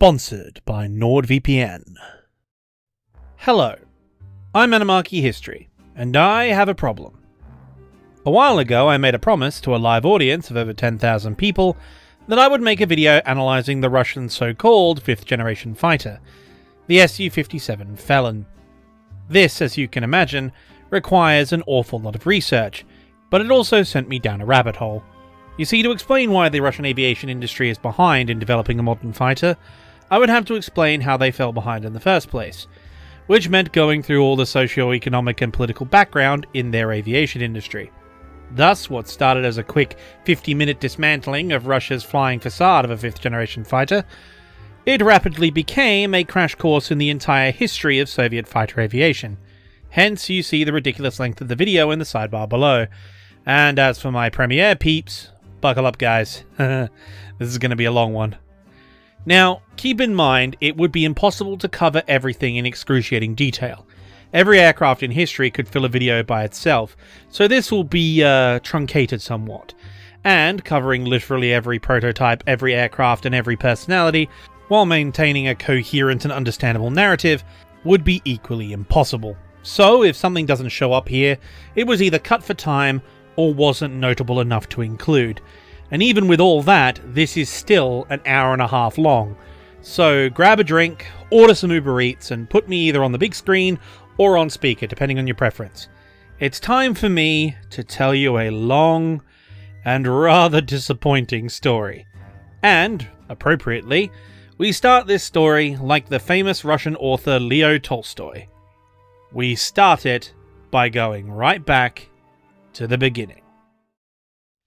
Sponsored by NordVPN. Hello, I'm Animarchy History, and I have a problem. A while ago I made a promise to a live audience of over 10,000 people that I would make a video analysing the Russian so-called fifth-generation fighter, the Su-57 Felon. This, as you can imagine, requires an awful lot of research, but it also sent me down a rabbit hole. You see, to explain why the Russian aviation industry is behind in developing a modern fighter, I would have to explain how they fell behind in the first place, which meant going through all the socio-economic and political background in their aviation industry. Thus, what started as a quick 50-minute dismantling of Russia's flying facade of a fifth-generation fighter, it rapidly became a crash course in the entire history of Soviet fighter aviation. Hence, you see the ridiculous length of the video in the sidebar below. And as for my premiere peeps, buckle up guys, this is going to be a long one. Now, keep in mind, it would be impossible to cover everything in excruciating detail. Every aircraft in history could fill a video by itself, so this will be truncated somewhat. And covering literally every prototype, every aircraft, and every personality, while maintaining a coherent and understandable narrative, would be equally impossible. So, if something doesn't show up here, it was either cut for time, or wasn't notable enough to include. And even with all that, this is still an hour and a half long. So grab a drink, order some Uber Eats, and put me either on the big screen or on speaker, depending on your preference. It's time for me to tell you a long and rather disappointing story. And, appropriately, we start this story like the famous Russian author Leo Tolstoy. We start it by going right back to the beginning.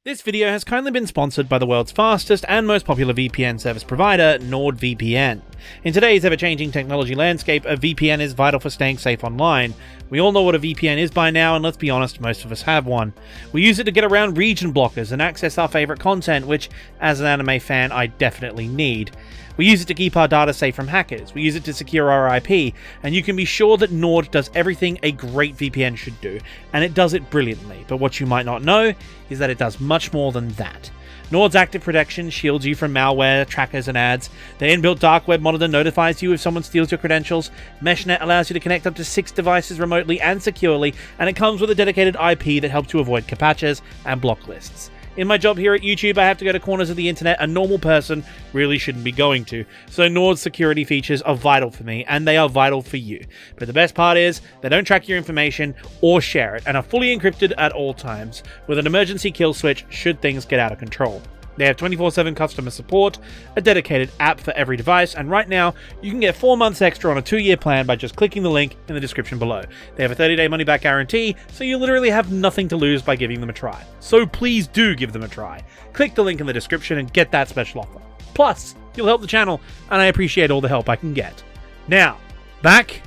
This video has kindly been sponsored by the world's fastest and most popular VPN service provider, NordVPN. In today's ever-changing technology landscape, a VPN is vital for staying safe online. We all know what a VPN is by now, and let's be honest, most of us have one. We use it to get around region blockers and access our favourite content, which, as an anime fan, I definitely need. We use it to keep our data safe from hackers, we use it to secure our IP, and you can be sure that Nord does everything a great VPN should do, and it does it brilliantly. But what you might not know is that it does much more than that. Nord's active protection shields you from malware, trackers, and ads. The inbuilt dark web monitor notifies you if someone steals your credentials. MeshNet allows you to connect up to 6 devices remotely and securely, and it comes with a dedicated IP that helps you avoid CAPTCHAs and block lists. In my job here at YouTube, I have to go to corners of the internet a normal person really shouldn't be going to, so Nord's security features are vital for me, and they are vital for you. But the best part is, they don't track your information or share it, and are fully encrypted at all times, with an emergency kill switch should things get out of control. They have 24/7 customer support, a dedicated app for every device, and right now, you can get 4 months extra on a 2-year plan by just clicking the link in the description below. They have a 30-day money-back guarantee, so you literally have nothing to lose by giving them a try. So please do give them a try. Click the link in the description and get that special offer. Plus, you'll help the channel, and I appreciate all the help I can get. Now, back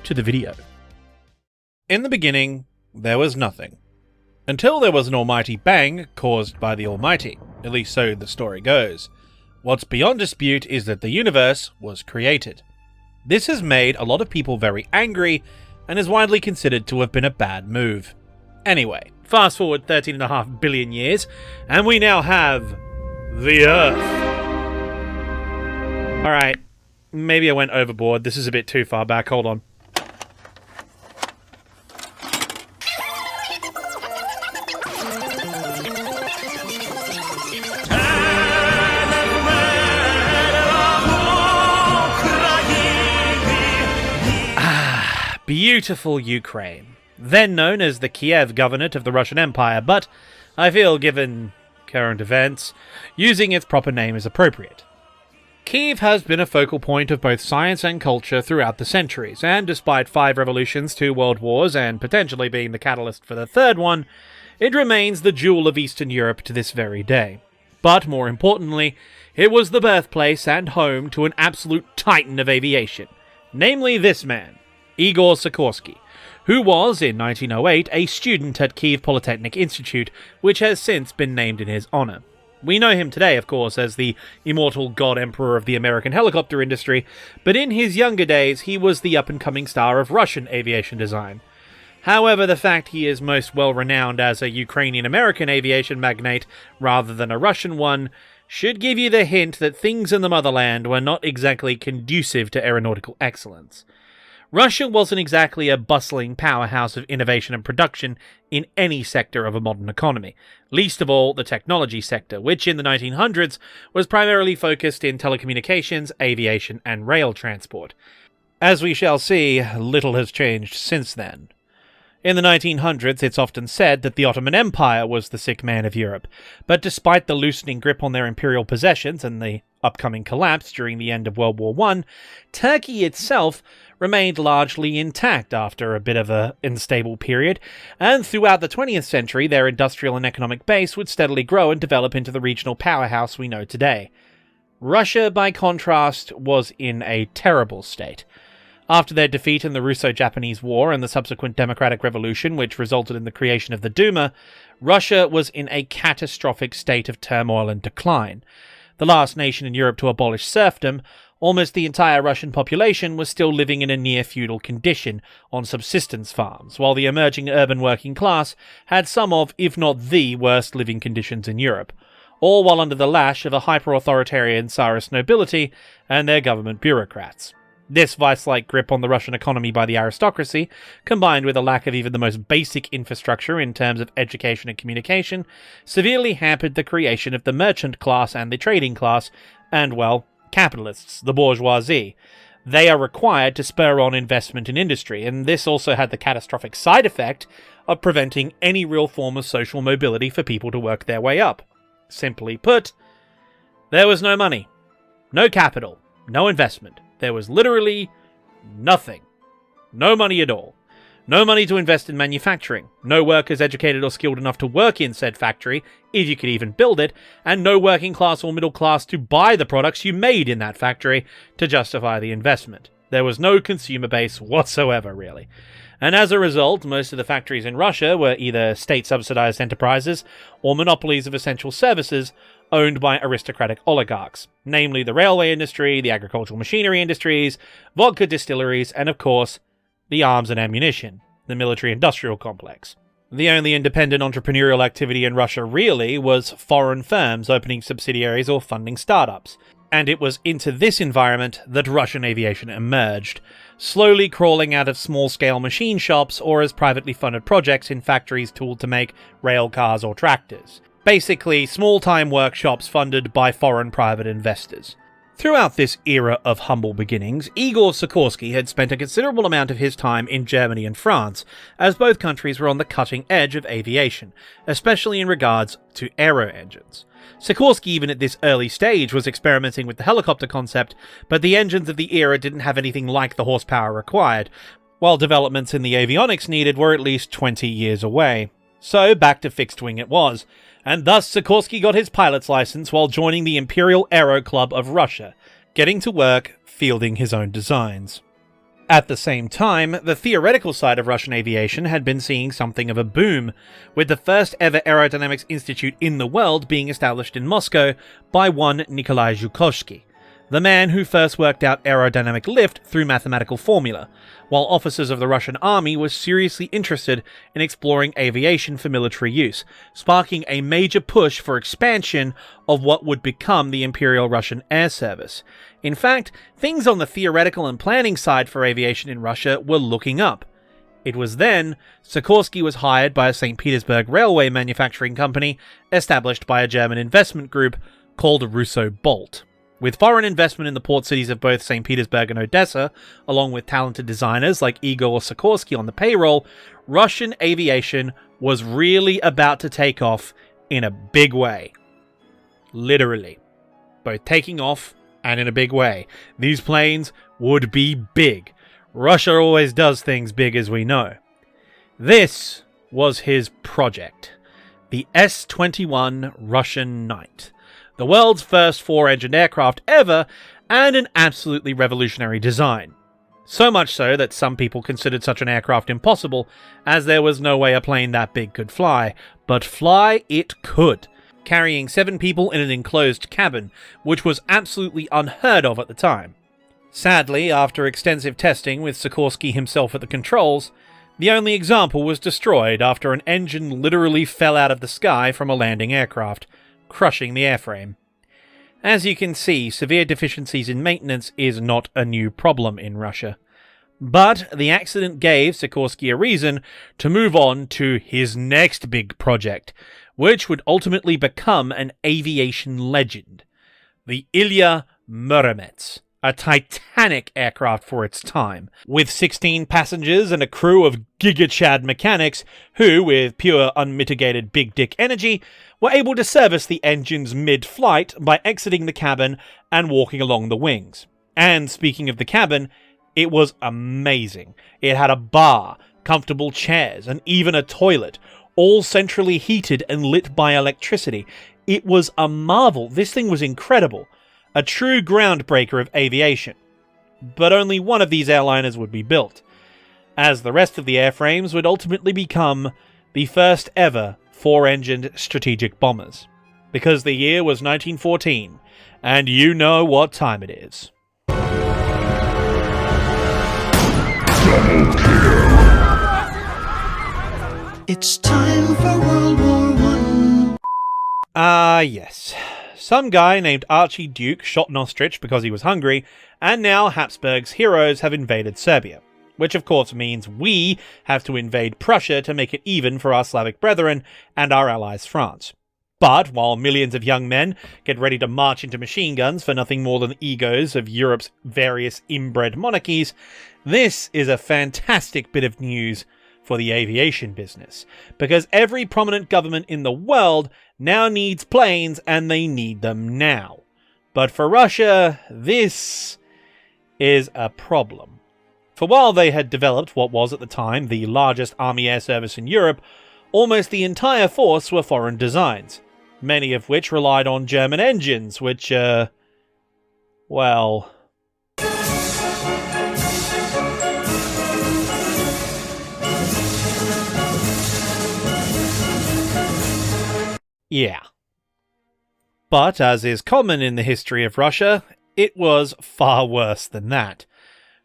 to the video. In the beginning, there was nothing. Until there was an almighty bang caused by the Almighty. At least so the story goes. What's beyond dispute is that the universe was created. This has made a lot of people very angry, and is widely considered to have been a bad move. Anyway, fast forward 13.5 billion years, and we now have the Earth. Alright, maybe I went overboard, this is a bit too far back, hold on. Beautiful Ukraine, then known as the Kiev Governorate of the Russian Empire, but I feel, given current events, using its proper name is appropriate. Kiev has been a focal point of both science and culture throughout the centuries, and despite 5 revolutions, 2 world wars, and potentially being the catalyst for the 3rd one, it remains the jewel of Eastern Europe to this very day. But more importantly, it was the birthplace and home to an absolute titan of aviation, namely this man, Igor Sikorsky, who was, in 1908, a student at Kiev Polytechnic Institute, which has since been named in his honor. We know him today, of course, as the immortal god emperor of the American helicopter industry, but in his younger days he was the up-and-coming star of Russian aviation design. However, the fact he is most well-renowned as a Ukrainian-American aviation magnate rather than a Russian one should give you the hint that things in the motherland were not exactly conducive to aeronautical excellence. Russia wasn't exactly a bustling powerhouse of innovation and production in any sector of a modern economy, least of all the technology sector, which in the 1900s was primarily focused in telecommunications, aviation, and rail transport. As we shall see, little has changed since then. In the 1900s, it's often said that the Ottoman Empire was the sick man of Europe, but despite the loosening grip on their imperial possessions and the upcoming collapse during the end of World War I, Turkey itself remained largely intact after a bit of an unstable period, and throughout the 20th century their industrial and economic base would steadily grow and develop into the regional powerhouse we know today. Russia, by contrast, was in a terrible state. After their defeat in the Russo-Japanese War and the subsequent democratic revolution which resulted in the creation of the Duma, Russia was in a catastrophic state of turmoil and decline. The last nation in Europe to abolish serfdom, almost the entire Russian population was still living in a near-feudal condition on subsistence farms, while the emerging urban working class had some of, if not the, worst living conditions in Europe, all while under the lash of a hyper-authoritarian Tsarist nobility and their government bureaucrats. This vice-like grip on the Russian economy by the aristocracy, combined with a lack of even the most basic infrastructure in terms of education and communication, severely hampered the creation of the merchant class and the trading class, and, well, capitalists, the bourgeoisie. They are required to spur on investment in industry, and this also had the catastrophic side effect of preventing any real form of social mobility for people to work their way up. Simply put, there was no money, no capital, no investment. There was literally nothing. No money at all. No money to invest in manufacturing. No workers educated or skilled enough to work in said factory, if you could even build it, and no working class or middle class to buy the products you made in that factory to justify the investment. There was no consumer base whatsoever, really. And as a result, most of the factories in Russia were either state-subsidized enterprises or monopolies of essential services owned by aristocratic oligarchs, namely the railway industry, the agricultural machinery industries, vodka distilleries, and of course, the arms and ammunition, the military-industrial complex. The only independent entrepreneurial activity in Russia really was foreign firms opening subsidiaries or funding startups, and it was into this environment that Russian aviation emerged, slowly crawling out of small-scale machine shops or as privately funded projects in factories tooled to make rail cars or tractors. Basically, small-time workshops funded by foreign private investors. Throughout this era of humble beginnings, Igor Sikorsky had spent a considerable amount of his time in Germany and France, as both countries were on the cutting edge of aviation, especially in regards to aero engines. Sikorsky, even at this early stage, was experimenting with the helicopter concept, but the engines of the era didn't have anything like the horsepower required, while developments in the avionics needed were at least 20 years away. So back to fixed wing it was, and thus Sikorsky got his pilot's license while joining the Imperial Aero Club of Russia, getting to work fielding his own designs. At the same time, the theoretical side of Russian aviation had been seeing something of a boom, with the first ever aerodynamics institute in the world being established in Moscow by one Nikolai Zhukovsky, the man who first worked out aerodynamic lift through mathematical formula, while officers of the Russian army were seriously interested in exploring aviation for military use, sparking a major push for expansion of what would become the Imperial Russian Air Service. In fact, things on the theoretical and planning side for aviation in Russia were looking up. It was then Sikorsky was hired by a St. Petersburg railway manufacturing company established by a German investment group called Russo-Bolt. With foreign investment in the port cities of both St. Petersburg and Odessa, along with talented designers like Igor Sikorsky on the payroll, Russian aviation was really about to take off in a big way. Literally. Both taking off and in a big way. These planes would be big. Russia always does things big, as we know. This was his project. The S-21 Russian Knight. The world's first four-engined aircraft ever, and an absolutely revolutionary design. So much so that some people considered such an aircraft impossible, as there was no way a plane that big could fly. But fly it could, carrying 7 people in an enclosed cabin, which was absolutely unheard of at the time. Sadly, after extensive testing with Sikorsky himself at the controls, the only example was destroyed after an engine literally fell out of the sky from a landing aircraft, crushing the airframe. As you can see, severe deficiencies in maintenance is not a new problem in Russia. But the accident gave Sikorsky a reason to move on to his next big project, which would ultimately become an aviation legend. The Ilya Muromets, a titanic aircraft for its time, with 16 passengers and a crew of giga-chad mechanics who, with pure unmitigated big dick energy, were able to service the engines mid-flight by exiting the cabin and walking along the wings. And speaking of the cabin, it was amazing. It had a bar, comfortable chairs, and even a toilet, all centrally heated and lit by electricity. It was a marvel. This thing was incredible. A true groundbreaker of aviation. But only one of these airliners would be built, as the rest of the airframes would ultimately become the first ever four-engined strategic bombers. Because the year was 1914, and you know what time it is. Double kill. It's time for World War I. Yes. Some guy named Archie Duke shot an ostrich because he was hungry, and now Habsburg's heroes have invaded Serbia. Which of course means we have to invade Prussia to make it even for our Slavic brethren and our allies France. But while millions of young men get ready to march into machine guns for nothing more than the egos of Europe's various inbred monarchies, this is a fantastic bit of news for the aviation business, because every prominent government in the world now needs planes, and they need them now. But for Russia, this is a problem. For while they had developed what was at the time the largest army air service in Europe, almost the entire force were foreign designs, many of which relied on German engines, which, well... yeah. But, as is common in the history of Russia, it was far worse than that.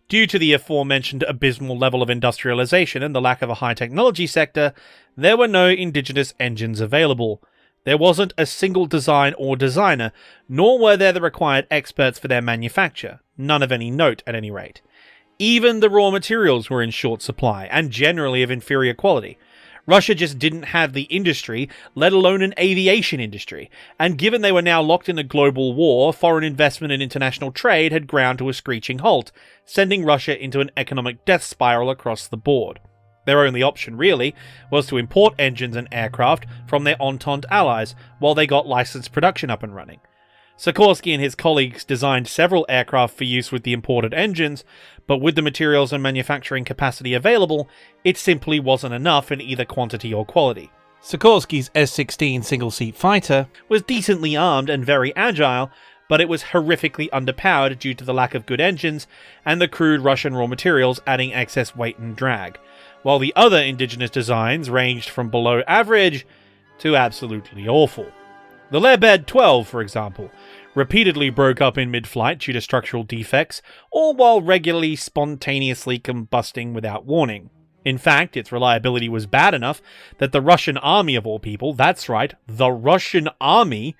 Due to the aforementioned abysmal level of industrialization and the lack of a high-technology sector, there were no indigenous engines available. There wasn't a single design or designer, nor were there the required experts for their manufacture, none of any note at any rate. Even the raw materials were in short supply, and generally of inferior quality. Russia just didn't have the industry, let alone an aviation industry, and given they were now locked in a global war, foreign investment and international trade had ground to a screeching halt, sending Russia into an economic death spiral across the board. Their only option, really, was to import engines and aircraft from their Entente allies while they got licensed production up and running. Sikorsky and his colleagues designed several aircraft for use with the imported engines, but with the materials and manufacturing capacity available, it simply wasn't enough in either quantity or quality. Sikorsky's S-16 single-seat fighter was decently armed and very agile, but it was horrifically underpowered due to the lack of good engines and the crude Russian raw materials adding excess weight and drag, while the other indigenous designs ranged from below average to absolutely awful. The Lebed 12, for example, repeatedly broke up in mid-flight due to structural defects, or while regularly spontaneously combusting without warning. In fact, its reliability was bad enough that the Russian army of all people, that's right, the Russian army,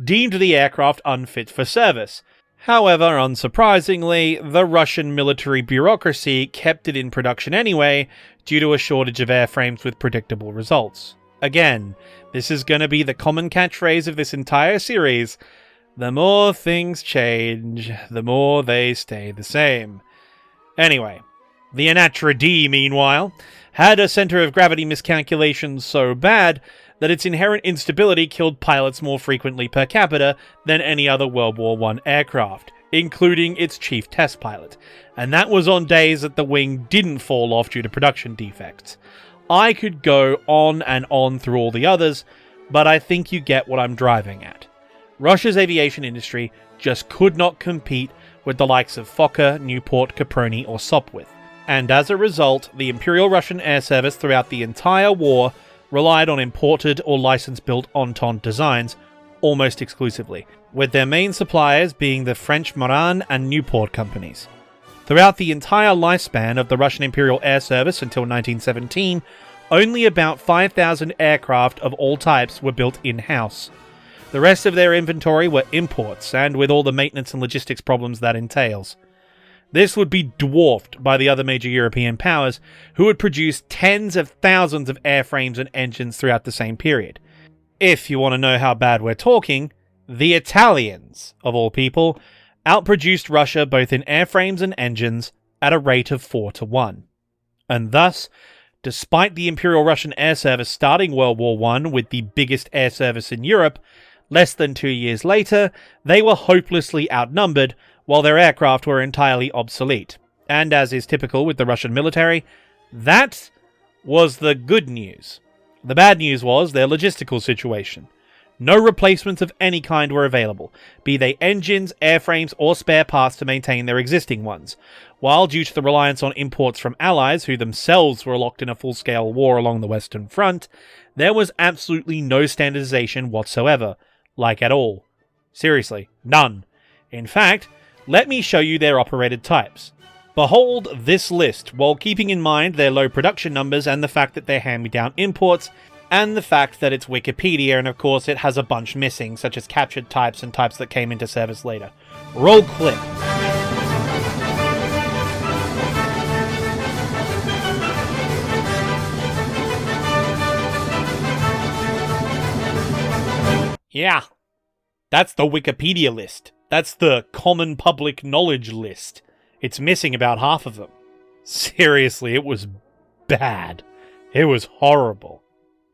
deemed the aircraft unfit for service. However, unsurprisingly, the Russian military bureaucracy kept it in production anyway, due to a shortage of airframes with predictable results. Again, this is going to be the common catchphrase of this entire series. The more things change, the more they stay the same. Anyway, the Anatra D, meanwhile, had a center of gravity miscalculation so bad that its inherent instability killed pilots more frequently per capita than any other World War I aircraft, including its chief test pilot, and that was on days that the wing didn't fall off due to production defects. I could go on and on through all the others, but I think you get what I'm driving at. Russia's aviation industry just could not compete with the likes of Fokker, Newport, Caproni, or Sopwith, and as a result, the Imperial Russian Air Service throughout the entire war relied on imported or license-built Entente designs almost exclusively, with their main suppliers being the French Moran and Newport companies. Throughout the entire lifespan of the Russian Imperial Air Service until 1917, only about 5,000 aircraft of all types were built in-house. The rest of their inventory were imports, and with all the maintenance and logistics problems that entails. This would be dwarfed by the other major European powers, who would produce tens of thousands of airframes and engines throughout the same period. If you want to know how bad we're talking, the Italians, of all people, outproduced Russia both in airframes and engines at a rate of 4-1. And thus, despite the Imperial Russian Air Service starting World War I with the biggest air service in Europe, less than 2 years later, they were hopelessly outnumbered, while their aircraft were entirely obsolete. And as is typical with the Russian military, that was the good news. The bad news was their logistical situation. No replacements of any kind were available, be they engines, airframes, or spare parts to maintain their existing ones, while due to the reliance on imports from allies who themselves were locked in a full-scale war along the Western Front, there was absolutely no standardization whatsoever, like at all. Seriously, none. In fact, let me show you their operated types. Behold this list, while keeping in mind their low production numbers and the fact that they're hand-me-down imports, and the fact that it's Wikipedia and of course it has a bunch missing, such as captured types and types that came into service later. Roll clip. Yeah, that's the Wikipedia list. That's the common public knowledge list. It's missing about half of them. Seriously, it was bad. It was horrible.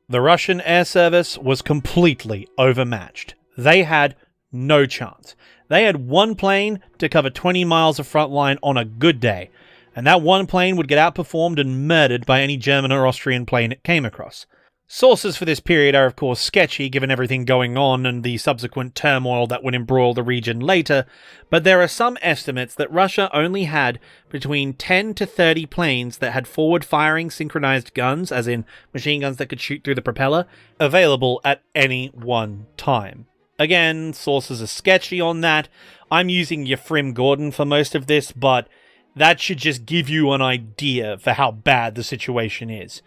The Russian air service was completely overmatched. They had no chance. They had one plane to cover 20 miles of front line on a good day, and that one plane would get outperformed and murdered by any German or Austrian plane it came across. Sources for this period are of course sketchy given everything going on and the subsequent turmoil that would embroil the region later, but there are some estimates that Russia only had between 10 to 30 planes that had forward-firing synchronized guns, as in machine guns that could shoot through the propeller, available at any one time. Again, sources are sketchy on that. I'm using Yefrim Gordon for most of this, but that should just give you an idea for how bad the situation is.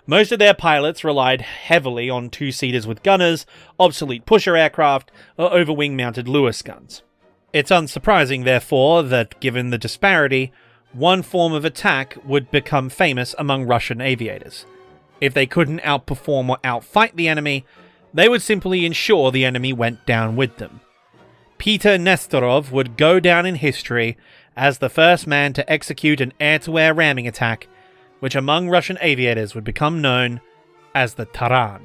Most of their pilots relied heavily on two-seaters with gunners, obsolete pusher aircraft, or over-wing-mounted Lewis guns. It's unsurprising, therefore, that given the disparity, one form of attack would become famous among Russian aviators. If they couldn't outperform or outfight the enemy, they would simply ensure the enemy went down with them. Peter Nestorov would go down in history as the first man to execute an air-to-air ramming attack, which among Russian aviators would become known as the Taran.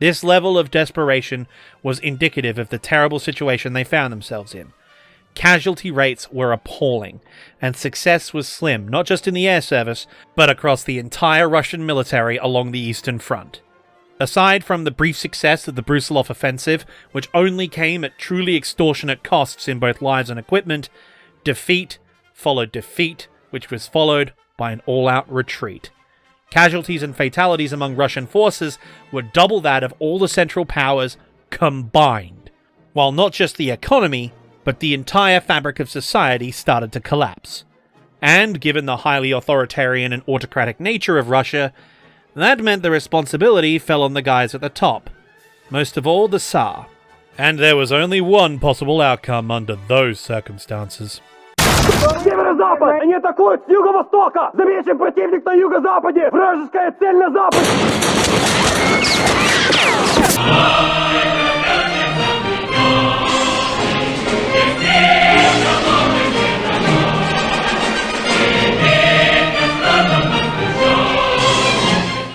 This level of desperation was indicative of the terrible situation they found themselves in. Casualty rates were appalling, and success was slim, not just in the air service, but across the entire Russian military along the Eastern Front. Aside from the brief success of the Brusilov offensive, which only came at truly extortionate costs in both lives and equipment, defeat followed defeat, which was followed by an all-out retreat. Casualties and fatalities among Russian forces were double that of all the Central Powers combined, while not just the economy, but the entire fabric of society started to collapse. And given the highly authoritarian and autocratic nature of Russia, that meant the responsibility fell on the guys at the top, most of all the Tsar. And there was only one possible outcome under those circumstances. Северо-запад! Они атакуют с юго-востока! Замечен противник на юго-западе! Вражеская цель на западе!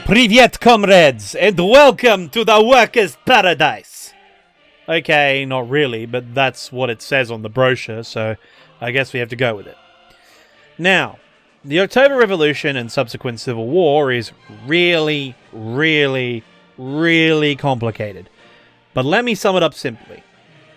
Привет, comrades, and welcome to the workers' paradise! Okay, not really, but that's what it says on the brochure, so I guess we have to go with it. Now, the October Revolution and subsequent Civil War is really, really, really complicated. But let me sum it up simply.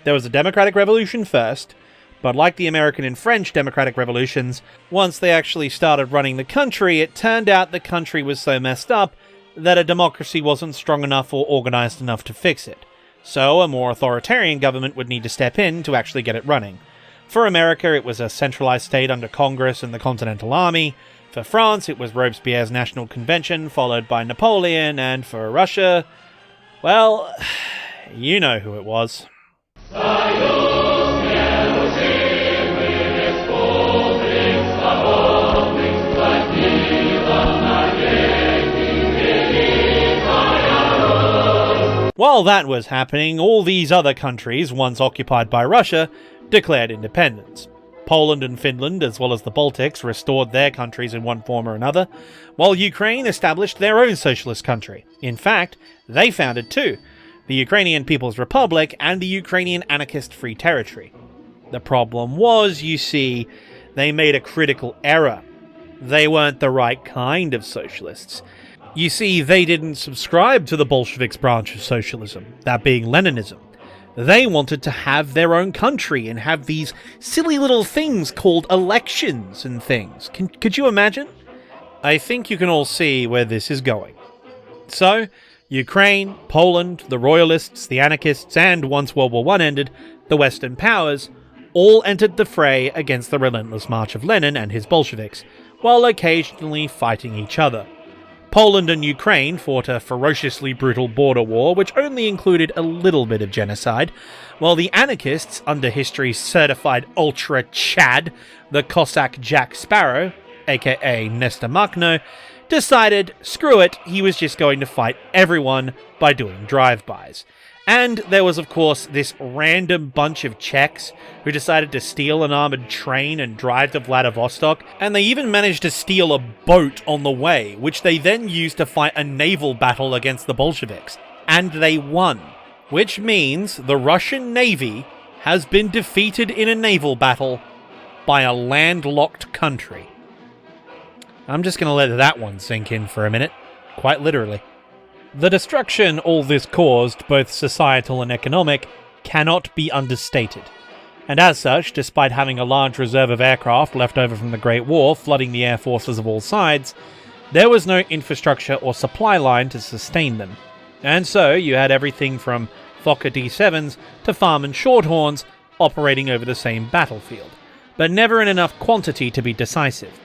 There was a democratic revolution first, but like the American and French democratic revolutions, once they actually started running the country, it turned out the country was so messed up that a democracy wasn't strong enough or organized enough to fix it. So a more authoritarian government would need to step in to actually get it running. For America, it was a centralized state under Congress and the Continental Army. For France, it was Robespierre's National Convention, followed by Napoleon. And for Russia, well, You know who it was. While that was happening, all these other countries, once occupied by Russia, declared independence. Poland and Finland, as well as the Baltics, restored their countries in one form or another, while Ukraine established their own socialist country. In fact, they founded two, the Ukrainian People's Republic and the Ukrainian Anarchist Free Territory. The problem was, you see, they made a critical error. They weren't the right kind of socialists. You see, they didn't subscribe to the Bolsheviks' branch of socialism, that being Leninism. They wanted to have their own country and have these silly little things called elections and things. Could you imagine? I think you can all see where this is going. So, Ukraine, Poland, the Royalists, the Anarchists, and once World War I ended, the Western powers all entered the fray against the relentless march of Lenin and his Bolsheviks, while occasionally fighting each other. Poland and Ukraine fought a ferociously brutal border war which only included a little bit of genocide, while the anarchists, under history's certified ultra-Chad, the Cossack Jack Sparrow, aka Nestor Makhno, decided, screw it, he was just going to fight everyone by doing drive-bys. And there was, of course, this random bunch of Czechs who decided to steal an armoured train and drive to Vladivostok, and they even managed to steal a boat on the way, which they then used to fight a naval battle against the Bolsheviks. And they won, which means the Russian Navy has been defeated in a naval battle by a landlocked country. I'm just going to let that one sink in for a minute, quite literally. The destruction all this caused, both societal and economic, cannot be understated. And as such, despite having a large reserve of aircraft left over from the Great War flooding the air forces of all sides, there was no infrastructure or supply line to sustain them. And so you had everything from Fokker D-7s to Farman Shorthorns operating over the same battlefield, but never in enough quantity to be decisive.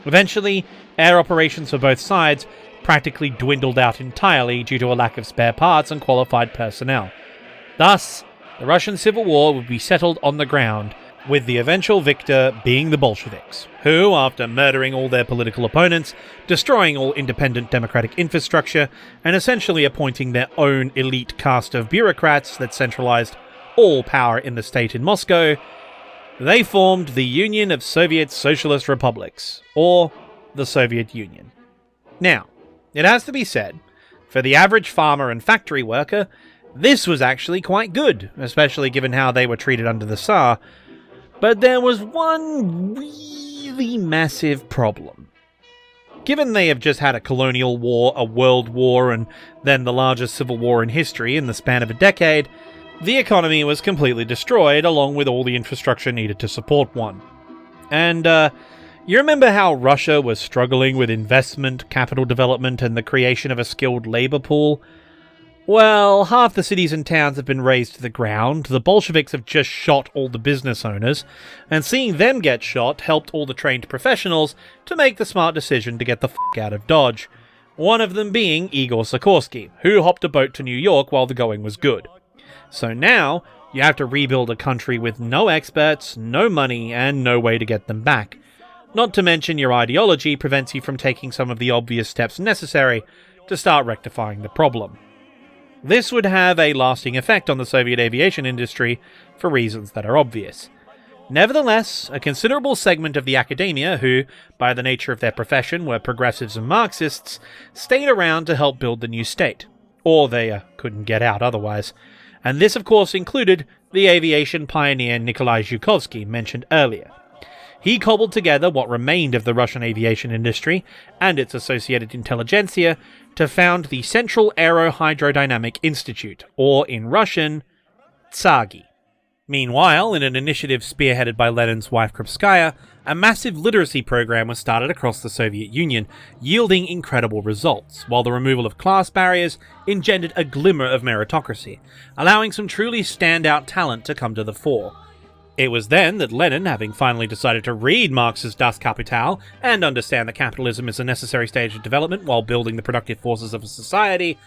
Eventually, air operations for both sides practically dwindled out entirely due to a lack of spare parts and qualified personnel. Thus, the Russian Civil War would be settled on the ground, with the eventual victor being the Bolsheviks, who, after murdering all their political opponents, destroying all independent democratic infrastructure, and essentially appointing their own elite caste of bureaucrats that centralized all power in the state in Moscow, they formed the Union of Soviet Socialist Republics, or the Soviet Union. Now, it has to be said, for the average farmer and factory worker, this was actually quite good, especially given how they were treated under the Tsar. But there was one really massive problem. Given they have just had a colonial war, a world war, and then the largest civil war in history in the span of a decade, the economy was completely destroyed, along with all the infrastructure needed to support one. And, you remember how Russia was struggling with investment, capital development, and the creation of a skilled labor pool? Well, half the cities and towns have been razed to the ground, the Bolsheviks have just shot all the business owners, and seeing them get shot helped all the trained professionals to make the smart decision to get the f*** out of Dodge. One of them being Igor Sikorsky, who hopped a boat to New York while the going was good. So now, you have to rebuild a country with no experts, no money, and no way to get them back. Not to mention your ideology prevents you from taking some of the obvious steps necessary to start rectifying the problem. This would have a lasting effect on the Soviet aviation industry for reasons that are obvious. Nevertheless, a considerable segment of the academia who, by the nature of their profession, were progressives and Marxists, stayed around to help build the new state. Or they couldn't get out otherwise. And this of course included the aviation pioneer Nikolai Zhukovsky mentioned earlier. He cobbled together what remained of the Russian aviation industry and its associated intelligentsia to found the Central Aerohydrodynamic Institute, or in Russian, TSAGI. Meanwhile, in an initiative spearheaded by Lenin's wife Krupskaya, a massive literacy program was started across the Soviet Union, yielding incredible results, while the removal of class barriers engendered a glimmer of meritocracy, allowing some truly standout talent to come to the fore. It was then that Lenin, having finally decided to read Marx's Das Kapital and understand that capitalism is a necessary stage of development while building the productive forces of a society,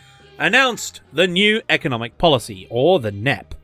announced the New Economic Policy, or the NEP.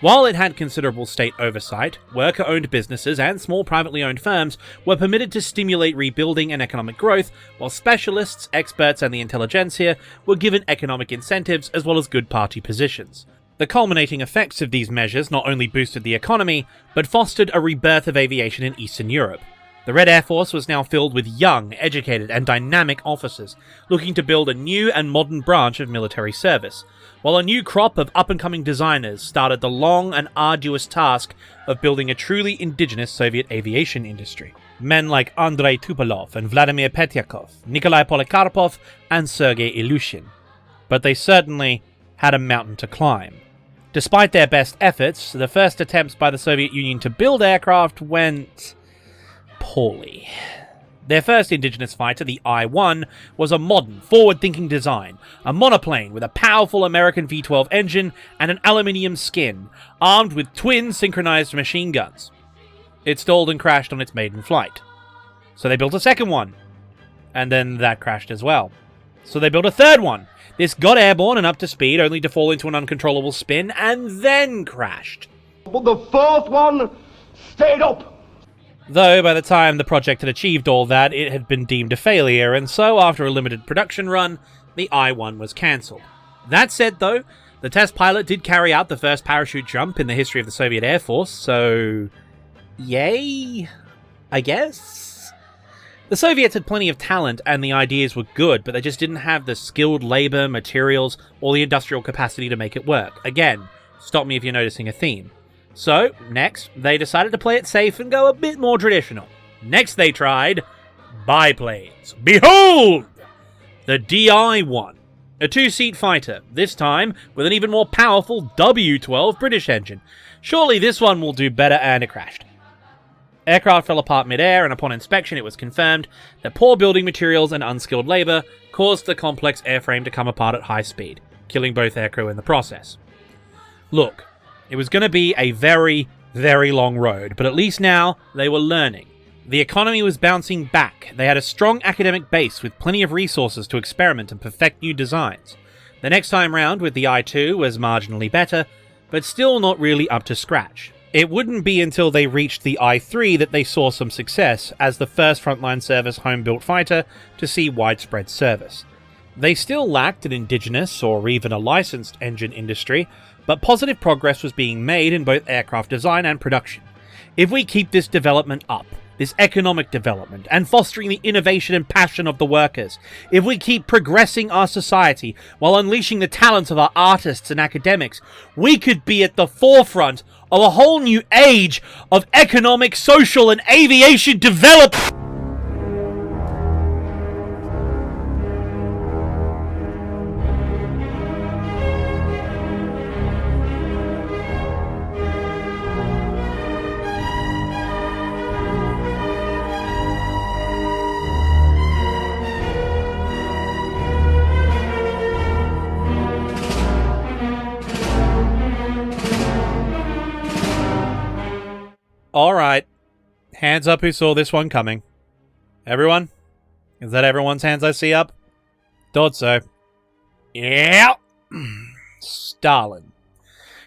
While it had considerable state oversight, worker-owned businesses and small privately owned firms were permitted to stimulate rebuilding and economic growth, while specialists, experts, and the intelligentsia were given economic incentives as well as good party positions. The culminating effects of these measures not only boosted the economy, but fostered a rebirth of aviation in Eastern Europe. The Red Air Force was now filled with young, educated, and dynamic officers, looking to build a new and modern branch of military service, while a new crop of up-and-coming designers started the long and arduous task of building a truly indigenous Soviet aviation industry. Men like Andrei Tupolev and Vladimir Petyakov, Nikolai Polikarpov, and Sergei Ilyushin. But they certainly had a mountain to climb. Despite their best efforts, the first attempts by the Soviet Union to build aircraft went poorly. Their first indigenous fighter, the I-1, was a modern, forward-thinking design, a monoplane with a powerful American V-12 engine and an aluminium skin, armed with twin synchronized machine guns. It stalled and crashed on its maiden flight. So they built a second one, and then that crashed as well. So they built a third one. This got airborne and up to speed, only to fall into an uncontrollable spin, and then crashed. But the fourth one stayed up. Though, by the time the project had achieved all that, it had been deemed a failure, and so, after a limited production run, the I-1 was cancelled. That said, though, the test pilot did carry out the first parachute jump in the history of the Soviet Air Force, so yay, I guess? The Soviets had plenty of talent, and the ideas were good, but they just didn't have the skilled labor, materials, or the industrial capacity to make it work. Again, stop me if you're noticing a theme. So, next, they decided to play it safe and go a bit more traditional. Next they tried biplanes. Behold! The DI-1, a two-seat fighter, this time with an even more powerful W-12 British engine. Surely this one will do better, and it crashed. Aircraft fell apart mid-air, and upon inspection it was confirmed that poor building materials and unskilled labor caused the complex airframe to come apart at high speed, killing both aircrew in the process. Look, it was going to be a very, very long road, but at least now they were learning. The economy was bouncing back. They had a strong academic base with plenty of resources to experiment and perfect new designs. The next time round with the I-2 was marginally better, but still not really up to scratch. It wouldn't be until they reached the I-3 that they saw some success as the first frontline service home-built fighter to see widespread service. They still lacked an indigenous or even a licensed engine industry, but positive progress was being made in both aircraft design and production. If we keep this development up, this economic development, and fostering the innovation and passion of the workers, if we keep progressing our society while unleashing the talents of our artists and academics, we could be at the forefront of a whole new age of economic, social, and aviation development. Alright, hands up who saw this one coming. Everyone? Is that everyone's hands I see up? Thought so. Yeah. Stalin.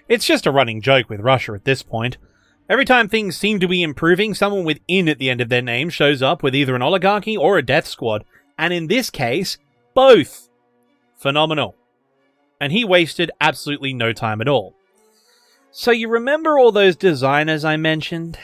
It's just a running joke with Russia at this point. Every time things seem to be improving, someone with "in" at the end of their name shows up with either an oligarchy or a death squad. And in this case, both. Phenomenal. And he wasted absolutely no time at all. So you remember all those designers I mentioned?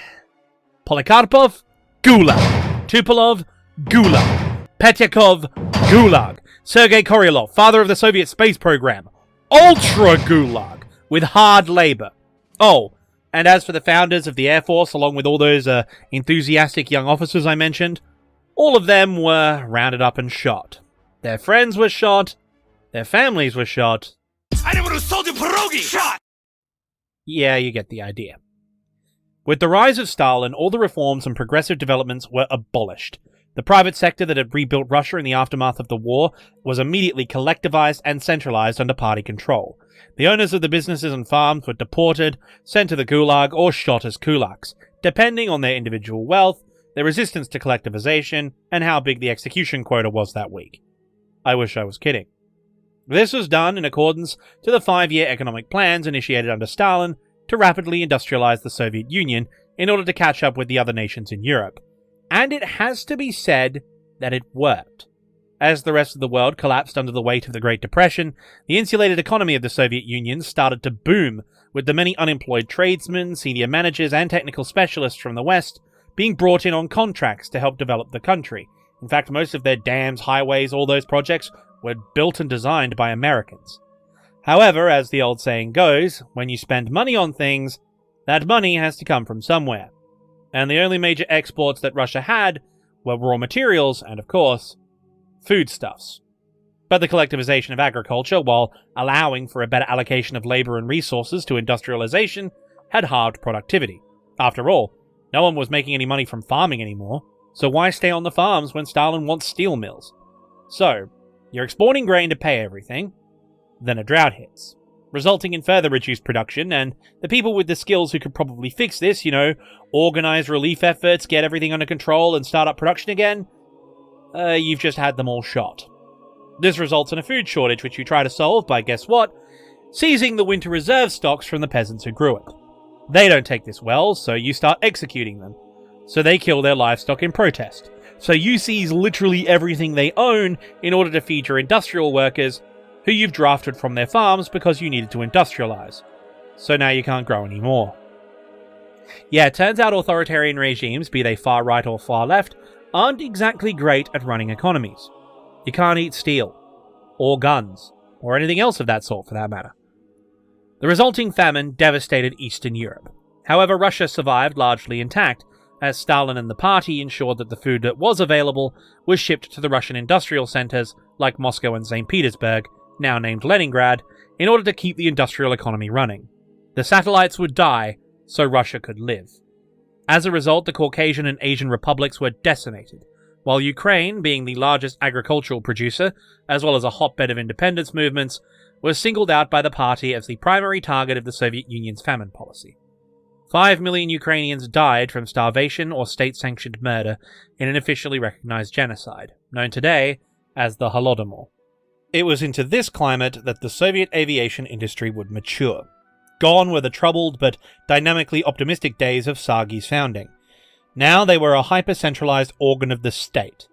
Polikarpov? Gulag. Tupolev? Gulag. Petyakov? Gulag. Sergei Korolyov, father of the Soviet space program? Ultra Gulag, with hard labor. Oh, and as for the founders of the Air Force, along with all those enthusiastic young officers I mentioned, all of them were rounded up and shot. Their friends were shot. Their families were shot. Shot! Yeah, you get the idea. With the rise of Stalin, all the reforms and progressive developments were abolished. The private sector that had rebuilt Russia in the aftermath of the war was immediately collectivized and centralized under party control. The owners of the businesses and farms were deported, sent to the Gulag, or shot as kulaks, depending on their individual wealth, their resistance to collectivization, and how big the execution quota was that week. I wish I was kidding. This was done in accordance to the 5-year economic plans initiated under Stalin to rapidly industrialize the Soviet Union in order to catch up with the other nations in Europe. And it has to be said that it worked. As the rest of the world collapsed under the weight of the Great Depression, the insulated economy of the Soviet Union started to boom, with the many unemployed tradesmen, senior managers, and technical specialists from the West being brought in on contracts to help develop the country. In fact, most of their dams, highways, all those projects were built and designed by Americans. However, as the old saying goes, when you spend money on things, that money has to come from somewhere. And the only major exports that Russia had were raw materials and, of course, foodstuffs. But the collectivization of agriculture, while allowing for a better allocation of labor and resources to industrialization, had halved productivity. After all, no one was making any money from farming anymore, so why stay on the farms when Stalin wants steel mills? So, you're exporting grain to pay everything, then a drought hits, resulting in further reduced production, and the people with the skills who could probably fix this, organize relief efforts, get everything under control, and start up production again, you've just had them all shot. This results in a food shortage which you try to solve by, guess what? Seizing the winter reserve stocks from the peasants who grew it. They don't take this well, so you start executing them. So they kill their livestock in protest. So you seize literally everything they own in order to feed your industrial workers, who you've drafted from their farms because you needed to industrialize. So now you can't grow anymore. Yeah, it turns out authoritarian regimes, be they far right or far left, aren't exactly great at running economies. You can't eat steel, or guns, or anything else of that sort for that matter. The resulting famine devastated Eastern Europe. However, Russia survived largely intact, as Stalin and the party ensured that the food that was available was shipped to the Russian industrial centers like Moscow and St. Petersburg, now named Leningrad, in order to keep the industrial economy running. The satellites would die so Russia could live. As a result, the Caucasian and Asian republics were decimated, while Ukraine, being the largest agricultural producer, as well as a hotbed of independence movements, was singled out by the party as the primary target of the Soviet Union's famine policy. 5 million Ukrainians died from starvation or state-sanctioned murder in an officially recognized genocide, known today as the Holodomor. It was into this climate that the Soviet aviation industry would mature. Gone were the troubled but dynamically optimistic days of Sargi's founding. Now they were a hyper-centralized organ of the state,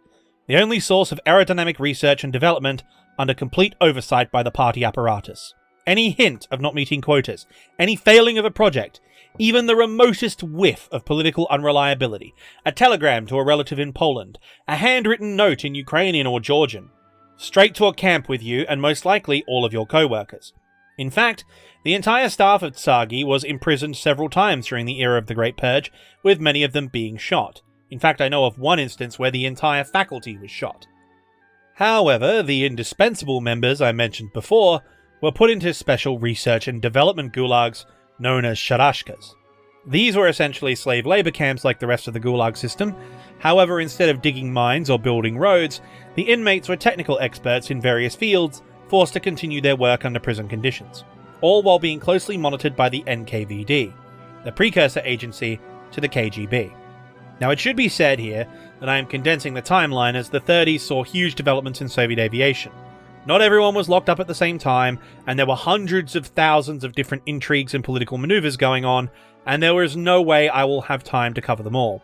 the only source of aerodynamic research and development under complete oversight by the party apparatus. Any hint of not meeting quotas, any failing of a project, even the remotest whiff of political unreliability, a telegram to a relative in Poland, a handwritten note in Ukrainian or Georgian, straight to a camp with you and most likely all of your co-workers. In fact, the entire staff of Tsargi was imprisoned several times during the era of the Great Purge, with many of them being shot. In fact, I know of one instance where the entire faculty was shot. However, the indispensable members I mentioned before were put into special research and development gulags known as sharashkas. These were essentially slave labor camps like the rest of the gulag system. However, instead of digging mines or building roads, the inmates were technical experts in various fields, forced to continue their work under prison conditions, all while being closely monitored by the NKVD, the precursor agency to the KGB. Now, it should be said here that I am condensing the timeline, as the 30s saw huge developments in Soviet aviation. Not everyone was locked up at the same time, and there were hundreds of thousands of different intrigues and political maneuvers going on, and there is no way I will have time to cover them all.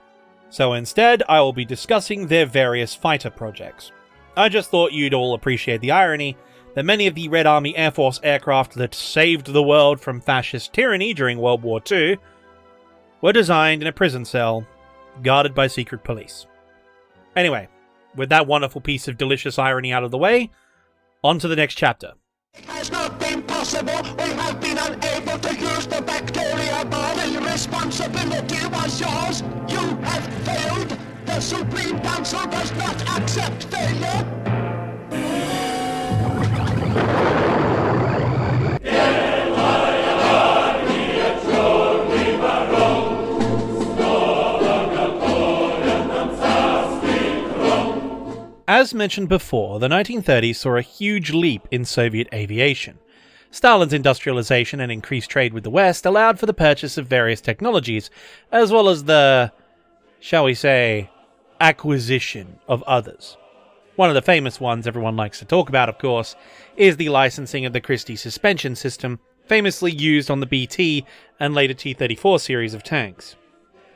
So instead, I will be discussing their various fighter projects. I just thought you'd all appreciate the irony that many of the Red Army Air Force aircraft that saved the world from fascist tyranny during World War II were designed in a prison cell, guarded by secret police. Anyway, with that wonderful piece of delicious irony out of the way, on to the next chapter. It has not been possible. We have been unable to use the bacteria body. Responsibility was yours. You have failed. The Supreme Council does not accept failure. As mentioned before, the 1930s saw a huge leap in Soviet aviation. Stalin's industrialization and increased trade with the West allowed for the purchase of various technologies, as well as the, shall we say, acquisition of others. One of the famous ones everyone likes to talk about, of course, is the licensing of the Christie suspension system, famously used on the BT and later T-34 series of tanks.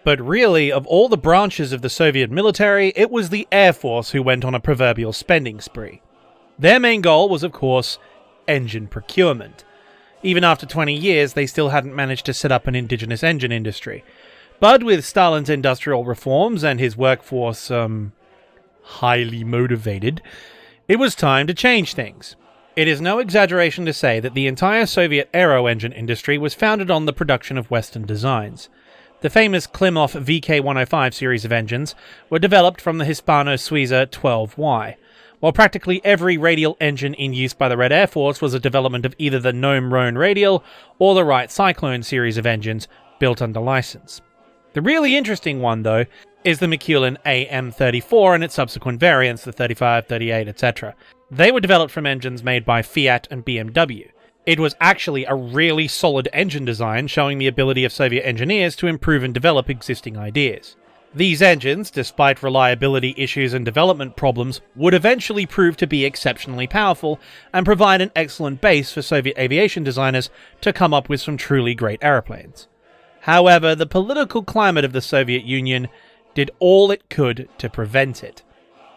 But really, of all the branches of the Soviet military, it was the Air Force who went on a proverbial spending spree. Their main goal was, of course, engine procurement. Even after 20 years, they still hadn't managed to set up an indigenous engine industry. But with Stalin's industrial reforms and his workforce, highly motivated, it was time to change things. It is no exaggeration to say that the entire Soviet aero engine industry was founded on the production of Western designs. The famous Klimov VK-105 series of engines were developed from the Hispano-Suiza 12Y, while practically every radial engine in use by the Red Air Force was a development of either the Gnome-Rhone radial or the Wright Cyclone series of engines built under license. The really interesting one, though, is the McEwen AM-34 and its subsequent variants, the 35, 38, etc. They were developed from engines made by Fiat and BMW. It was actually a really solid engine design, showing the ability of Soviet engineers to improve and develop existing ideas. These engines, despite reliability issues and development problems, would eventually prove to be exceptionally powerful and provide an excellent base for Soviet aviation designers to come up with some truly great aeroplanes. However, the political climate of the Soviet Union did all it could to prevent it.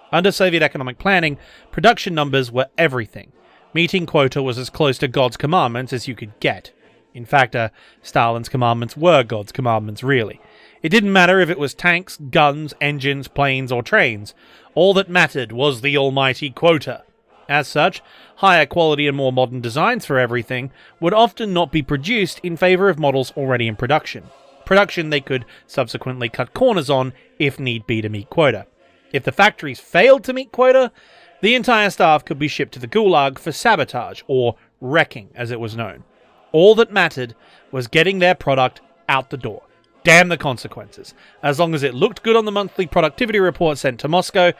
Under Soviet economic planning, production numbers were everything. Meeting quota was as close to God's commandments as you could get. In fact, Stalin's commandments were God's commandments, really. It didn't matter if it was tanks, guns, engines, planes, or trains. All that mattered was the almighty quota. As such, higher quality and more modern designs for everything would often not be produced in favor of models already in production. Production they could subsequently cut corners on if need be to meet quota. If the factories failed to meet quota, the entire staff could be shipped to the Gulag for sabotage, or wrecking as it was known. All that mattered was getting their product out the door. Damn the consequences. As long as it looked good on the monthly productivity report sent to Moscow,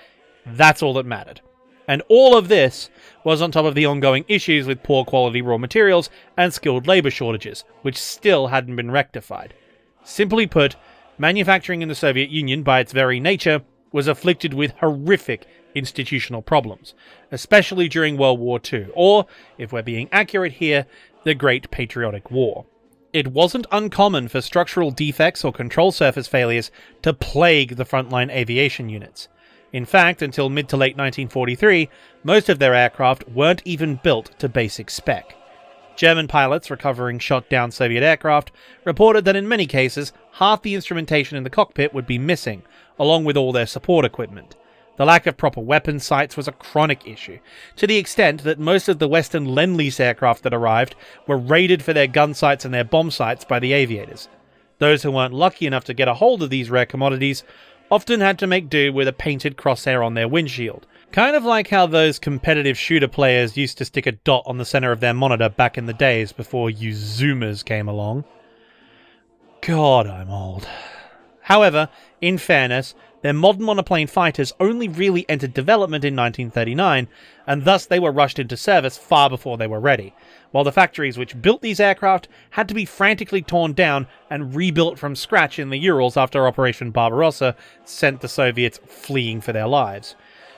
that's all that mattered. And all of this was on top of the ongoing issues with poor quality raw materials and skilled labor shortages, which still hadn't been rectified. Simply put, manufacturing in the Soviet Union, by its very nature, was afflicted with horrific institutional problems, especially during World War II, or, if we're being accurate here, the Great Patriotic War. It wasn't uncommon for structural defects or control surface failures to plague the frontline aviation units. In fact, until mid to late 1943, most of their aircraft weren't even built to basic spec. German pilots recovering shot-down Soviet aircraft reported that in many cases, half the instrumentation in the cockpit would be missing, along with all their support equipment. The lack of proper weapon sights was a chronic issue, to the extent that most of the Western Lend-Lease aircraft that arrived were raided for their gun sights and their bomb sights by the aviators. Those who weren't lucky enough to get a hold of these rare commodities often had to make do with a painted crosshair on their windshield. Kind of like how those competitive shooter players used to stick a dot on the center of their monitor back in the days before you Zoomers came along. God, I'm old. However, in fairness, their modern monoplane fighters only really entered development in 1939, and thus they were rushed into service far before they were ready, while the factories which built these aircraft had to be frantically torn down and rebuilt from scratch in the Urals after Operation Barbarossa sent the Soviets fleeing for their lives.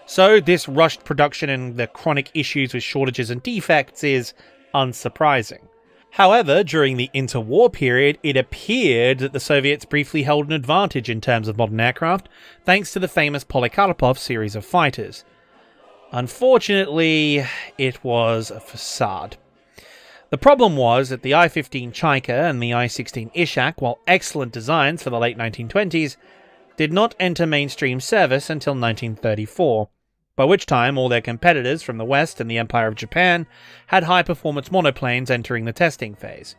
So this rushed production and the chronic issues with shortages and defects is unsurprising. However, during the interwar period, it appeared that the Soviets briefly held an advantage in terms of modern aircraft, thanks to the famous Polikarpov series of fighters. Unfortunately, it was a facade. The problem was that the I-15 Chaika and the I-16 Ishak, while excellent designs for the late 1920s, did not enter mainstream service until 1934. By which time all their competitors from the West and the Empire of Japan had high-performance monoplanes entering the testing phase.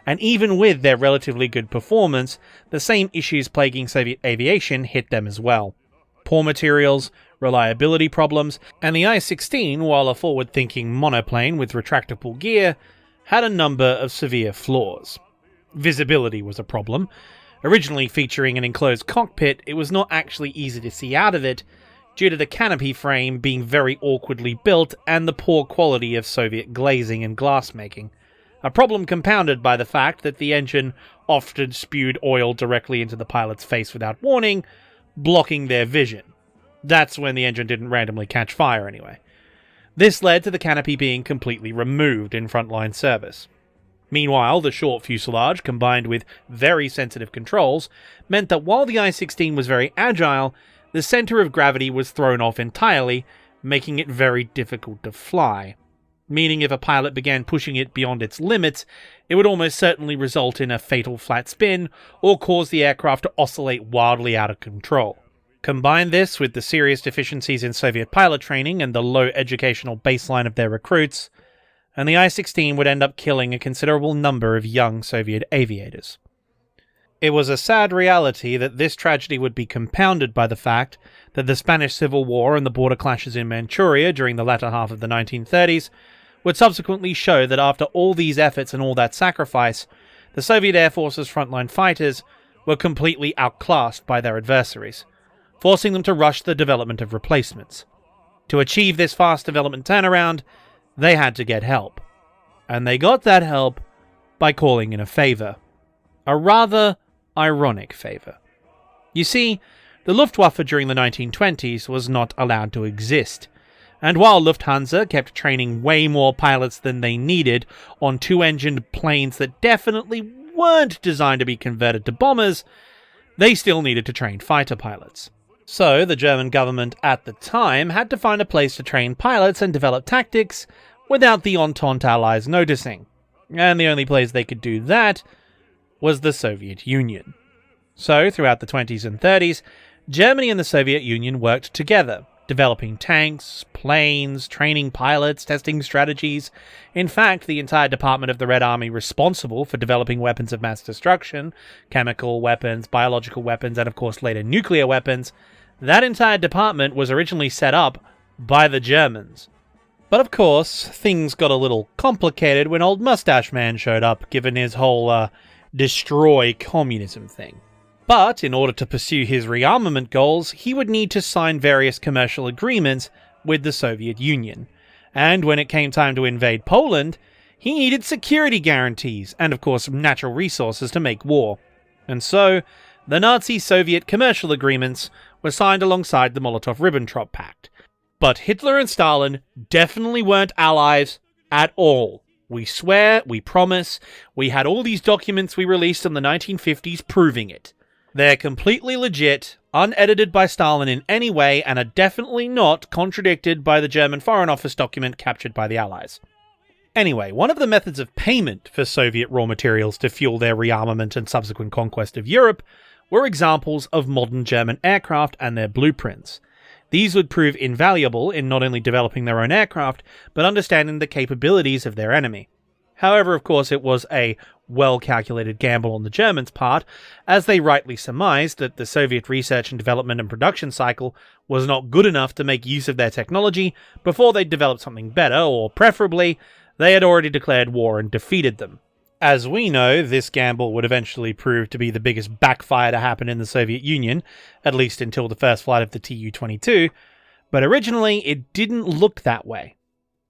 And even with their relatively good performance, the same issues plaguing Soviet aviation hit them as well. Poor materials, reliability problems, and the I-16, while a forward-thinking monoplane with retractable gear, had a number of severe flaws. Visibility was a problem. Originally featuring an enclosed cockpit, it was not actually easy to see out of it, due to the canopy frame being very awkwardly built and the poor quality of Soviet glazing and glassmaking. A problem compounded by the fact that the engine often spewed oil directly into the pilot's face without warning, blocking their vision. That's when the engine didn't randomly catch fire anyway. This led to the canopy being completely removed in frontline service. Meanwhile, the short fuselage, combined with very sensitive controls, meant that while the I-16 was very agile, the center of gravity was thrown off entirely, making it very difficult to fly. Meaning if a pilot began pushing it beyond its limits, it would almost certainly result in a fatal flat spin, or cause the aircraft to oscillate wildly out of control. Combine this with the serious deficiencies in Soviet pilot training and the low educational baseline of their recruits, and the I-16 would end up killing a considerable number of young Soviet aviators. It was a sad reality that this tragedy would be compounded by the fact that the Spanish Civil War and the border clashes in Manchuria during the latter half of the 1930s would subsequently show that after all these efforts and all that sacrifice, the Soviet Air Force's frontline fighters were completely outclassed by their adversaries, forcing them to rush the development of replacements. To achieve this fast development turnaround, they had to get help. And they got that help by calling in a favour. A rather ironic favour. You see, the Luftwaffe during the 1920s was not allowed to exist. And while Lufthansa kept training way more pilots than they needed on two-engined planes that definitely weren't designed to be converted to bombers, they still needed to train fighter pilots. So, the German government at the time had to find a place to train pilots and develop tactics without the Entente allies noticing. And the only place they could do that was the Soviet Union. So, throughout the 20s and 30s, Germany and the Soviet Union worked together, developing tanks, planes, training pilots, testing strategies. In fact, the entire department of the Red Army responsible for developing weapons of mass destruction, chemical weapons, biological weapons, and of course later nuclear weapons, that entire department was originally set up by the Germans. But of course, things got a little complicated when old Mustache Man showed up, given his whole destroy communism thing. But in order to pursue his rearmament goals, he would need to sign various commercial agreements with the Soviet Union. And when it came time to invade Poland, he needed security guarantees and of course natural resources to make war. And so, the Nazi-Soviet commercial agreements were signed alongside the Molotov-Ribbentrop Pact. But Hitler and Stalin definitely weren't allies at all. We swear, we promise, we had all these documents we released in the 1950s proving it. They're completely legit, unedited by Stalin in any way, and are definitely not contradicted by the German Foreign Office document captured by the Allies. Anyway, one of the methods of payment for Soviet raw materials to fuel their rearmament and subsequent conquest of Europe were examples of modern German aircraft and their blueprints. These would prove invaluable in not only developing their own aircraft, but understanding the capabilities of their enemy. However, of course, it was a well-calculated gamble on the Germans' part, as they rightly surmised that the Soviet research and development and production cycle was not good enough to make use of their technology before they'd developed something better, or preferably, they had already declared war and defeated them. As we know, this gamble would eventually prove to be the biggest backfire to happen in the Soviet Union, at least until the first flight of the Tu-22, but originally it didn't look that way.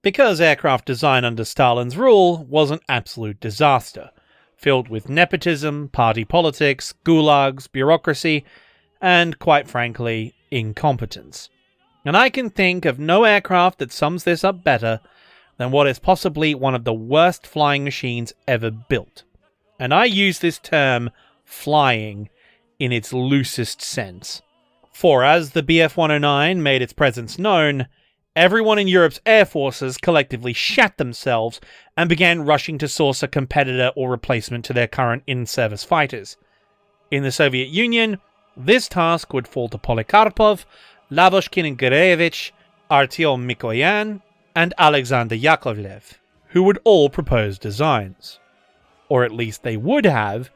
Because aircraft design under Stalin's rule was an absolute disaster, filled with nepotism, party politics, gulags, bureaucracy, and, quite frankly, incompetence. And I can think of no aircraft that sums this up better than what is possibly one of the worst flying machines ever built. And I use this term, flying, in its loosest sense. For as the Bf-109 made its presence known, everyone in Europe's air forces collectively shat themselves and began rushing to source a competitor or replacement to their current in-service fighters. In the Soviet Union, this task would fall to Polikarpov, Lavochkin Gurevich, Artyom Mikoyan, and Alexander Yakovlev, who would all propose designs. Or at least they would have,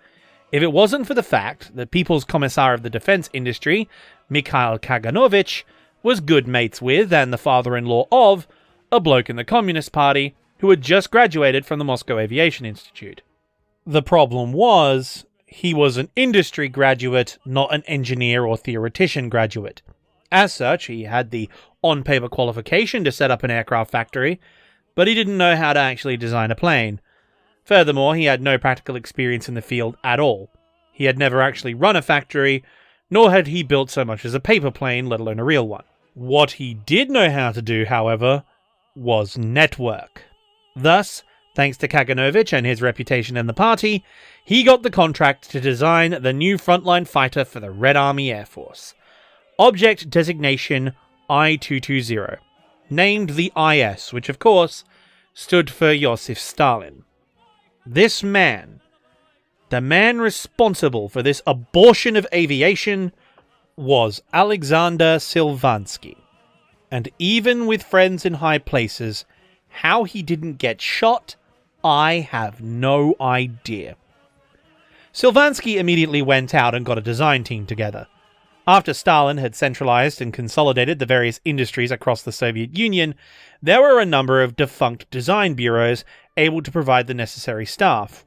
if it wasn't for the fact that People's Commissar of the Defense Industry, Mikhail Kaganovich, was good mates with and the father-in-law of a bloke in the Communist Party who had just graduated from the Moscow Aviation Institute. The problem was, he was an industry graduate, not an engineer or theoretician graduate. As such, he had the on-paper qualification to set up an aircraft factory, but he didn't know how to actually design a plane. Furthermore, he had no practical experience in the field at all. He had never actually run a factory, nor had he built so much as a paper plane, let alone a real one. What he did know how to do, however, was network. Thus, thanks to Kaganovich and his reputation in the party, he got the contract to design the new frontline fighter for the Red Army Air Force. Object designation I-220, named the IS, which of course stood for Joseph Stalin. This man, the man responsible for this abortion of aviation, was Alexander Silvansky. And even with friends in high places, how he didn't get shot, I have no idea. Silvansky immediately went out and got a design team together. After Stalin had centralized and consolidated the various industries across the Soviet Union, there were a number of defunct design bureaus able to provide the necessary staff.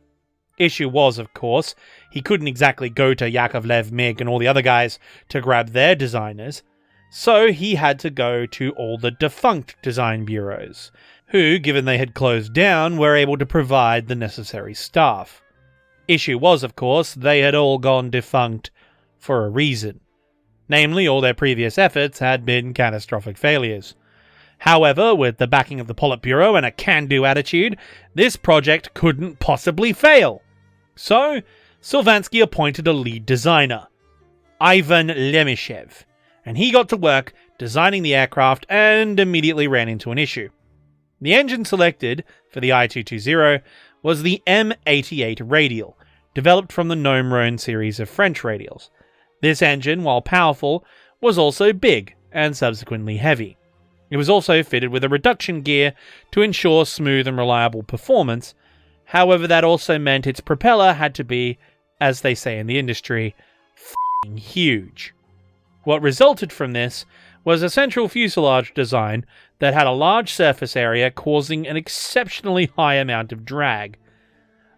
Issue was, of course, he couldn't exactly go to Yakovlev, Mig, and all the other guys to grab their designers, so he had to go to all the defunct design bureaus, who, given they had closed down, were able to provide the necessary staff. Issue was, of course, they had all gone defunct for a reason. Namely, all their previous efforts had been catastrophic failures. However, with the backing of the Politburo and a can-do attitude, this project couldn't possibly fail. So, Silvansky appointed a lead designer, Ivan Lemishev, and he got to work designing the aircraft and immediately ran into an issue. The engine selected for the I-220 was the M88 radial, developed from the Gnome series of French radials. This engine, while powerful, was also big and subsequently heavy. It was also fitted with a reduction gear to ensure smooth and reliable performance. However, that also meant its propeller had to be, as they say in the industry, f***ing huge. What resulted from this was a central fuselage design that had a large surface area causing an exceptionally high amount of drag.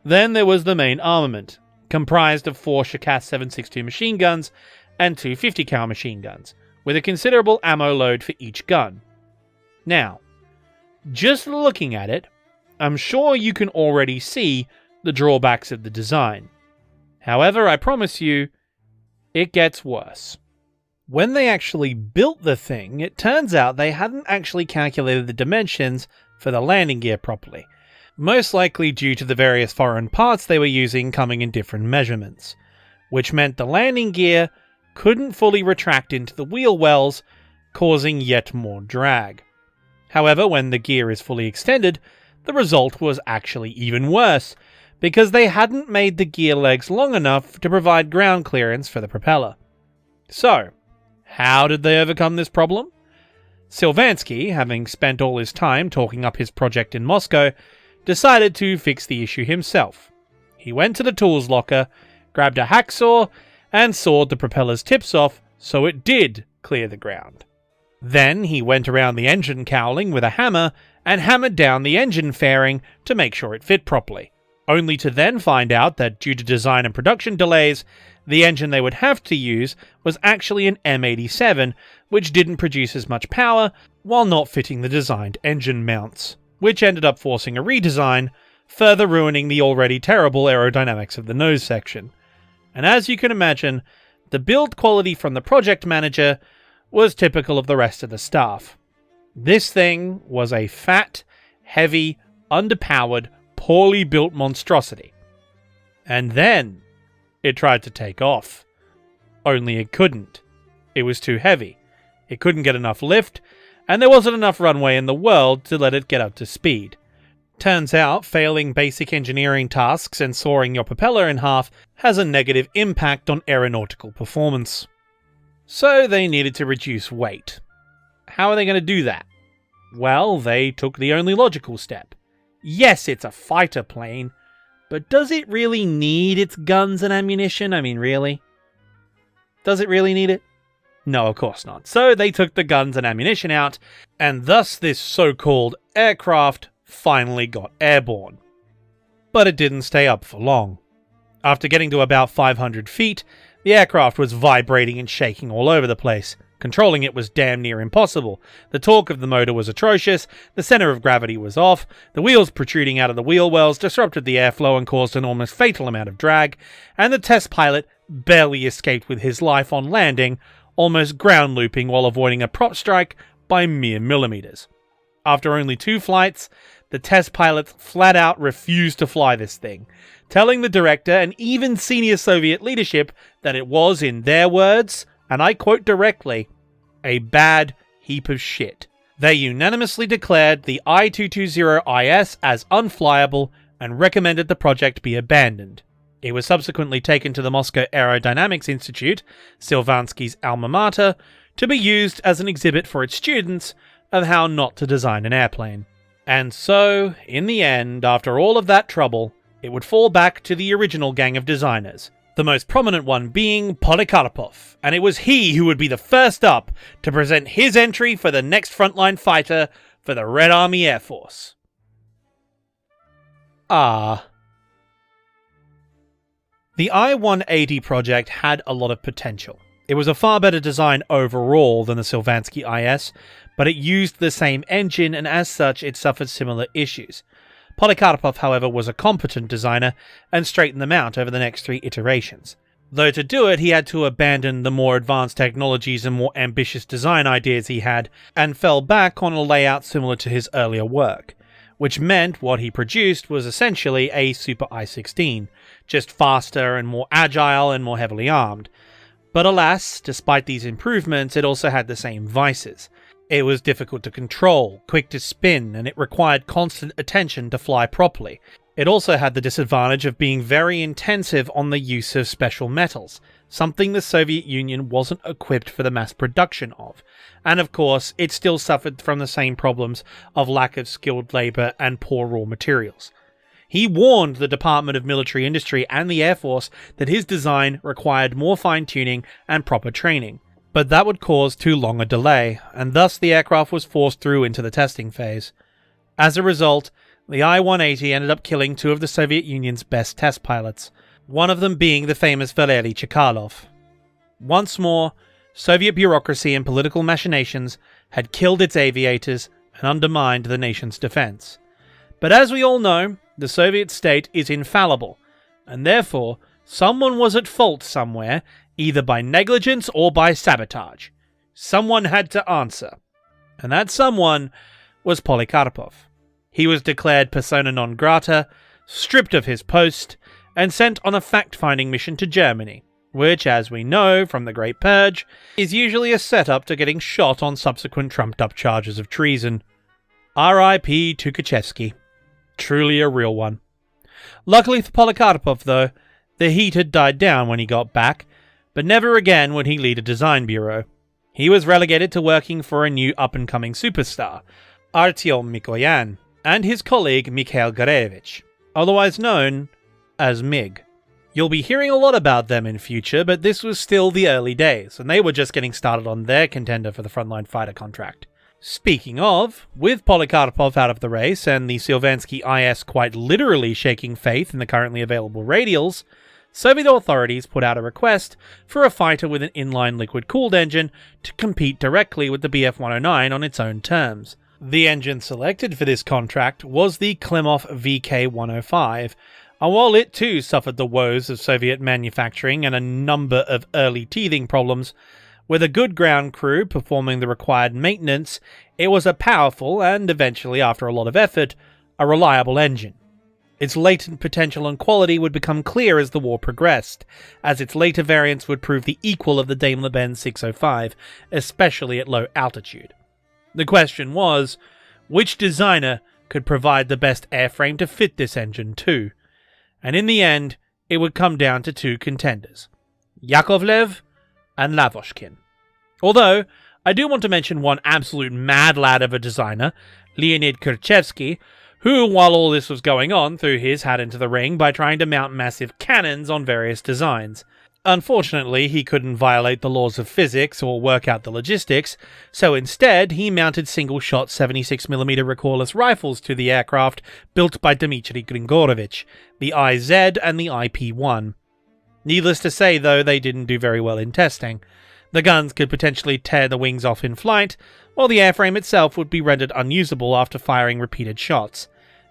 Then there was the main armament, comprised of 4 Shikast 7.62 machine guns and 2 50 cal machine guns, with a considerable ammo load for each gun. Now, just looking at it, I'm sure you can already see the drawbacks of the design. However, I promise you, it gets worse. When they actually built the thing, it turns out they hadn't actually calculated the dimensions for the landing gear properly, most likely due to the various foreign parts they were using coming in different measurements, which meant the landing gear couldn't fully retract into the wheel wells, causing yet more drag. However, when the gear is fully extended, the result was actually even worse, because they hadn't made the gear legs long enough to provide ground clearance for the propeller. So, how did they overcome this problem? Silvansky, having spent all his time talking up his project in Moscow, decided to fix the issue himself. He went to the tools locker, grabbed a hacksaw, and sawed the propeller's tips off so it did clear the ground. Then he went around the engine cowling with a hammer and hammered down the engine fairing to make sure it fit properly, only to then find out that due to design and production delays, the engine they would have to use was actually an M87, which didn't produce as much power while not fitting the designed engine mounts, which ended up forcing a redesign, further ruining the already terrible aerodynamics of the nose section. And as you can imagine, the build quality from the project manager was typical of the rest of the staff. This thing was a fat, heavy, underpowered, poorly built monstrosity. And then it tried to take off. Only it couldn't. It was too heavy. It couldn't get enough lift, and there wasn't enough runway in the world to let it get up to speed. Turns out, failing basic engineering tasks and sawing your propeller in half has a negative impact on aeronautical performance. So they needed to reduce weight. How are they going to do that? Well, they took the only logical step. Yes, it's a fighter plane, but does it really need its guns and ammunition? I mean, really? Does it really need it? No, of course not. So they took the guns and ammunition out, and thus this so-called aircraft finally got airborne. But it didn't stay up for long. After getting to about 500 feet, the aircraft was vibrating and shaking all over the place, Controlling it was damn near impossible. The torque of the motor was atrocious, the center of gravity was off, the wheels protruding out of the wheel wells disrupted the airflow and caused an almost fatal amount of drag, and the test pilot barely escaped with his life on landing, almost ground looping while avoiding a prop strike by mere millimeters. After only 2 flights, the test pilots flat out refused to fly this thing, telling the director and even senior Soviet leadership that it was, in their words, and I quote directly, a bad heap of shit. They unanimously declared the I-220IS as unflyable and recommended the project be abandoned. It was subsequently taken to the Moscow Aerodynamics Institute, Silvansky's alma mater, to be used as an exhibit for its students of how not to design an airplane. And so, in the end, after all of that trouble, it would fall back to the original gang of designers, the most prominent one being Polikarpov, and it was he who would be the first up to present his entry for the next frontline fighter for the Red Army Air Force. The I-180 project had a lot of potential. It was a far better design overall than the Silvansky IS, but it used the same engine, and as such it suffered similar issues. Polikarpov, however, was a competent designer and straightened them out over the next 3 iterations. Though to do it, he had to abandon the more advanced technologies and more ambitious design ideas he had, and fell back on a layout similar to his earlier work, which meant what he produced was essentially a Super I-16, just faster and more agile and more heavily armed. But alas, despite these improvements, it also had the same vices. It was difficult to control, quick to spin, and it required constant attention to fly properly. It also had the disadvantage of being very intensive on the use of special metals, something the Soviet Union wasn't equipped for the mass production of. And of course, it still suffered from the same problems of lack of skilled labor and poor raw materials. He warned the Department of Military Industry and the Air Force that his design required more fine-tuning and proper training. But that would cause too long a delay, and thus the aircraft was forced through into the testing phase. As a result, the I-180 ended up killing 2 of the Soviet Union's best test pilots, one of them being the famous Valery Chekalov. Once more, Soviet bureaucracy and political machinations had killed its aviators and undermined the nation's defense. But as we all know, the Soviet state is infallible, and therefore someone was at fault somewhere, either by negligence or by sabotage. Someone had to answer, and that someone was Polikarpov. He was declared persona non grata, stripped of his post, and sent on a fact-finding mission to Germany, which, as we know from the Great Purge, is usually a setup to getting shot on subsequent trumped-up charges of treason. R.I.P. Tukhachevsky. Truly a real one. Luckily for Polikarpov, though, the heat had died down when he got back, but never again would he lead a design bureau. He was relegated to working for a new up-and-coming superstar, Artyom Mikoyan, and his colleague Mikhail Garevich, otherwise known as MiG. You'll be hearing a lot about them in future, but this was still the early days, and they were just getting started on their contender for the frontline fighter contract. Speaking of, with Polikarpov out of the race and the Silvansky IS quite literally shaking faith in the currently available radials, Soviet authorities put out a request for a fighter with an inline liquid-cooled engine to compete directly with the Bf-109 on its own terms. The engine selected for this contract was the Klimov VK-105, and while it too suffered the woes of Soviet manufacturing and a number of early teething problems, with a good ground crew performing the required maintenance, it was a powerful and eventually, after a lot of effort, a reliable engine. Its latent potential and quality would become clear as the war progressed, as its later variants would prove the equal of the Daimler-Benz 605, especially at low altitude. The question was, which designer could provide the best airframe to fit this engine too? And in the end, it would come down to 2 contenders, Yakovlev and Lavochkin. Although, I do want to mention one absolute mad lad of a designer, Leonid Khrushchevsky, who, while all this was going on, threw his hat into the ring by trying to mount massive cannons on various designs. Unfortunately, he couldn't violate the laws of physics or work out the logistics, so instead he mounted single-shot 76mm recoilless rifles to the aircraft built by Dmitry Grigorovich, the IZ and the IP-1. Needless to say, though, they didn't do very well in testing. The guns could potentially tear the wings off in flight, while the airframe itself would be rendered unusable after firing repeated shots.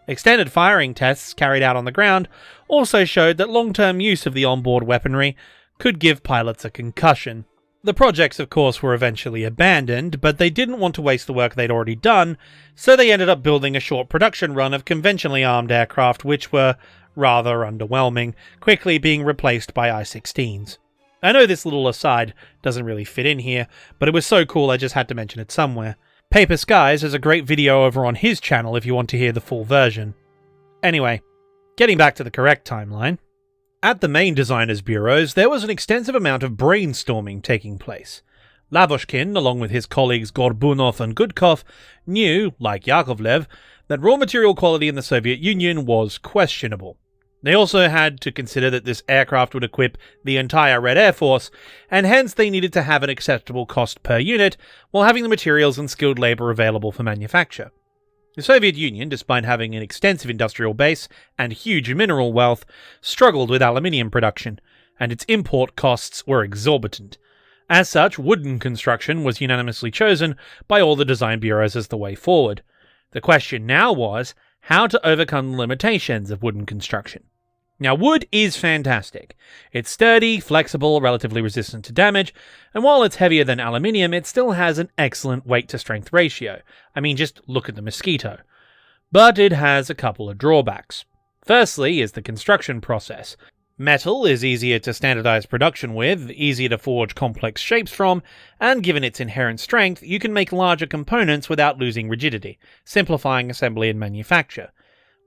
Extended firing tests carried out on the ground also showed that long-term use of the onboard weaponry could give pilots a concussion. The projects, of course, were eventually abandoned, but they didn't want to waste the work they'd already done, so they ended up building a short production run of conventionally armed aircraft which were rather underwhelming, quickly being replaced by I-16s. I know this little aside doesn't really fit in here, but it was so cool I just had to mention it somewhere. Paper Skies has a great video over on his channel if you want to hear the full version. Anyway, getting back to the correct timeline. At the main designers' bureaus, there was an extensive amount of brainstorming taking place. Lavochkin, along with his colleagues Gorbunov and Gudkov, knew, like Yakovlev, that raw material quality in the Soviet Union was questionable. They also had to consider that this aircraft would equip the entire Red Air Force, and hence they needed to have an acceptable cost per unit, while having the materials and skilled labour available for manufacture. The Soviet Union, despite having an extensive industrial base and huge mineral wealth, struggled with aluminium production, and its import costs were exorbitant. As such, wooden construction was unanimously chosen by all the design bureaus as the way forward. The question now was how to overcome the limitations of wooden construction. Now, wood is fantastic. It's sturdy, flexible, relatively resistant to damage, and while it's heavier than aluminium, it still has an excellent weight-to-strength ratio. I mean, just look at the Mosquito. But it has a couple of drawbacks. Firstly is the construction process. Metal is easier to standardize production with, easier to forge complex shapes from, and given its inherent strength, you can make larger components without losing rigidity, simplifying assembly and manufacture.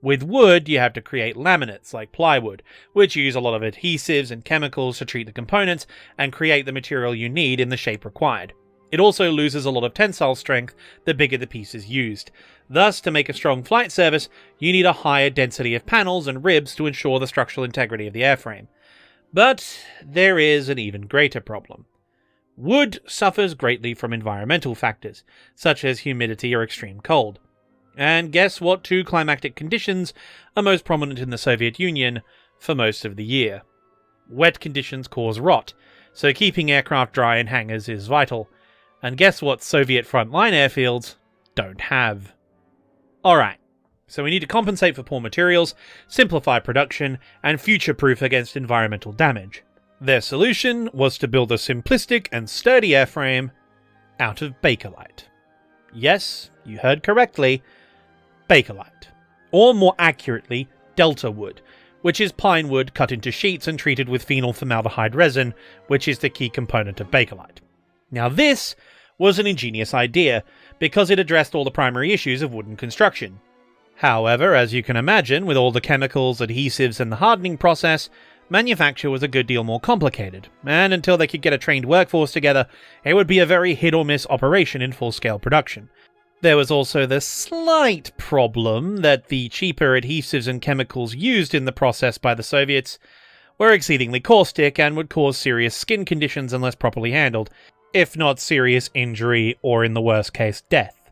With wood, you have to create laminates, like plywood, which use a lot of adhesives and chemicals to treat the components and create the material you need in the shape required. It also loses a lot of tensile strength the bigger the piece is used. Thus, to make a strong flight surface, you need a higher density of panels and ribs to ensure the structural integrity of the airframe. But there is an even greater problem. Wood suffers greatly from environmental factors, such as humidity or extreme cold. And guess what two climatic conditions are most prominent in the Soviet Union for most of the year? Wet conditions cause rot, so keeping aircraft dry in hangars is vital. And guess what Soviet frontline airfields don't have? Alright, so we need to compensate for poor materials, simplify production, and future-proof against environmental damage. Their solution was to build a simplistic and sturdy airframe out of Bakelite. Yes, you heard correctly, Bakelite. Or more accurately, Delta wood, which is pine wood cut into sheets and treated with phenol formaldehyde resin, which is the key component of Bakelite. Now this was an ingenious idea, because it addressed all the primary issues of wooden construction. However, as you can imagine, with all the chemicals, adhesives, and the hardening process, manufacture was a good deal more complicated, and until they could get a trained workforce together, it would be a very hit-or-miss operation in full-scale production. There was also the slight problem that the cheaper adhesives and chemicals used in the process by the Soviets were exceedingly caustic and would cause serious skin conditions unless properly handled, if not serious injury or, in the worst case, death.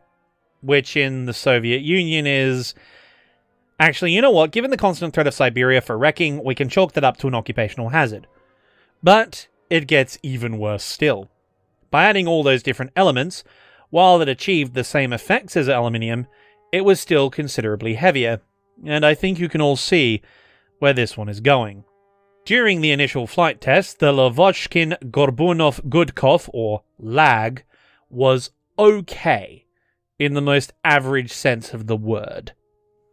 Which in the Soviet Union is... Actually, you know what? Given the constant threat of Siberia for wrecking, we can chalk that up to an occupational hazard. But it gets even worse still. By adding all those different elements, while it achieved the same effects as aluminium, it was still considerably heavier, and I think you can all see where this one is going. During the initial flight test, the Lavochkin-Gorbunov-Gudkov, or LAG, was okay, in the most average sense of the word.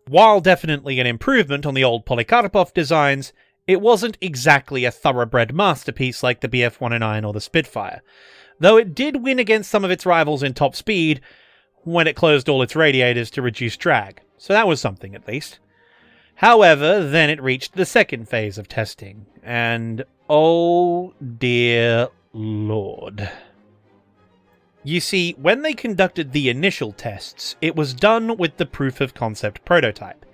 While definitely an improvement on the old Polikarpov designs, it wasn't exactly a thoroughbred masterpiece like the Bf-109 or the Spitfire, though it did win against some of its rivals in top speed when it closed all its radiators to reduce drag, so that was something at least. However, then it reached the second phase of testing, and oh dear lord. You see, when they conducted the initial tests, it was done with the proof of concept prototype,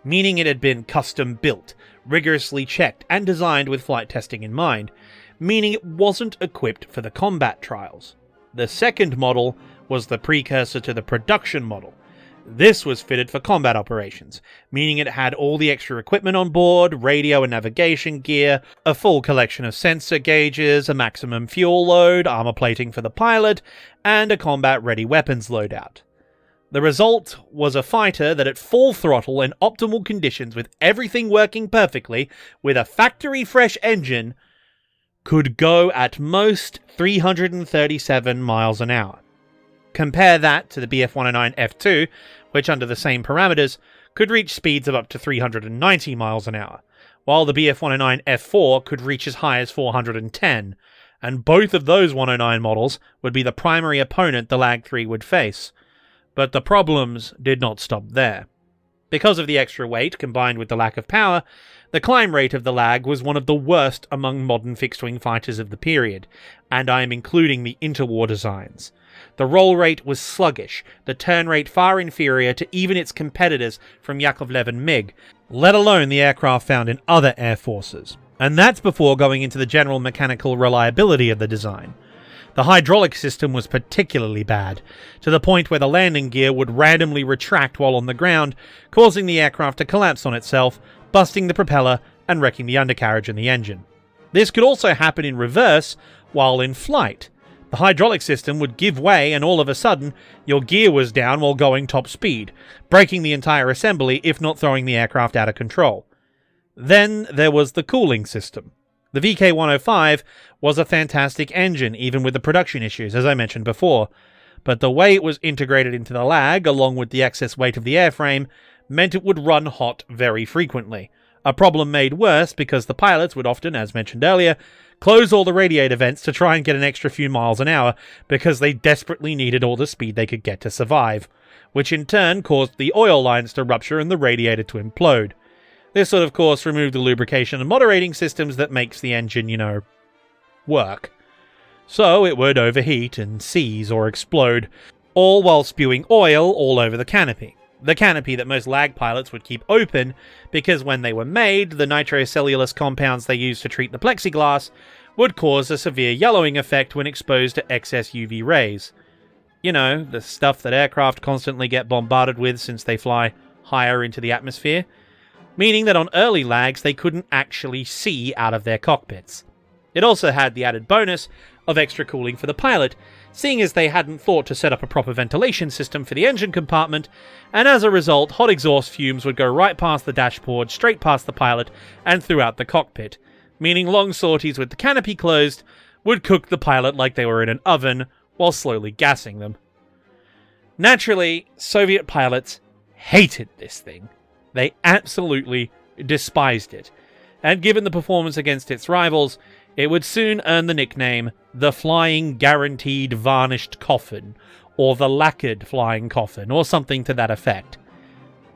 meaning it had been custom built, rigorously checked, and designed with flight testing in mind, meaning it wasn't equipped for the combat trials. The second model was the precursor to the production model. This was fitted for combat operations, meaning it had all the extra equipment on board, radio and navigation gear, a full collection of sensor gauges, a maximum fuel load, armor plating for the pilot, and a combat-ready weapons loadout. The result was a fighter that at full throttle and optimal conditions with everything working perfectly, with a factory-fresh engine, could go at most 337 miles an hour. Compare that to the Bf-109 F2, which under the same parameters could reach speeds of up to 390 miles an hour, while the Bf-109 F4 could reach as high as 410, and both of those 109 models would be the primary opponent the Lag 3 would face. But the problems did not stop there. Because of the extra weight combined with the lack of power, the climb rate of the Lag was one of the worst among modern fixed-wing fighters of the period, and I am including the interwar designs. The roll rate was sluggish, the turn rate far inferior to even its competitors from Yakovlev and MiG, let alone the aircraft found in other air forces. And that's before going into the general mechanical reliability of the design. The hydraulic system was particularly bad, to the point where the landing gear would randomly retract while on the ground, causing the aircraft to collapse on itself, busting the propeller and wrecking the undercarriage and the engine. This could also happen in reverse while in flight. The hydraulic system would give way and all of a sudden, your gear was down while going top speed, breaking the entire assembly if not throwing the aircraft out of control. Then there was the cooling system. The VK-105 was a fantastic engine, even with the production issues, as I mentioned before, but the way it was integrated into the Lag, along with the excess weight of the airframe, meant it would run hot very frequently, a problem made worse because the pilots would often, as mentioned earlier, close all the radiator vents to try and get an extra few miles an hour because they desperately needed all the speed they could get to survive, which in turn caused the oil lines to rupture and the radiator to implode. This would of course remove the lubrication and moderating systems that makes the engine, work. So it would overheat and seize or explode, all while spewing oil all over the canopy. The canopy that most Lag pilots would keep open because when they were made, the nitrocellulose compounds they used to treat the plexiglass would cause a severe yellowing effect when exposed to excess UV rays. The stuff that aircraft constantly get bombarded with since they fly higher into the atmosphere, meaning that on early Lags they couldn't actually see out of their cockpits. It also had the added bonus of extra cooling for the pilot, seeing as they hadn't thought to set up a proper ventilation system for the engine compartment, and as a result, hot exhaust fumes would go right past the dashboard, straight past the pilot, and throughout the cockpit, meaning long sorties with the canopy closed would cook the pilot like they were in an oven, while slowly gassing them. Naturally, Soviet pilots hated this thing. They absolutely despised it, and given the performance against its rivals, it would soon earn the nickname the Flying Guaranteed Varnished Coffin, or the Lacquered Flying Coffin, or something to that effect.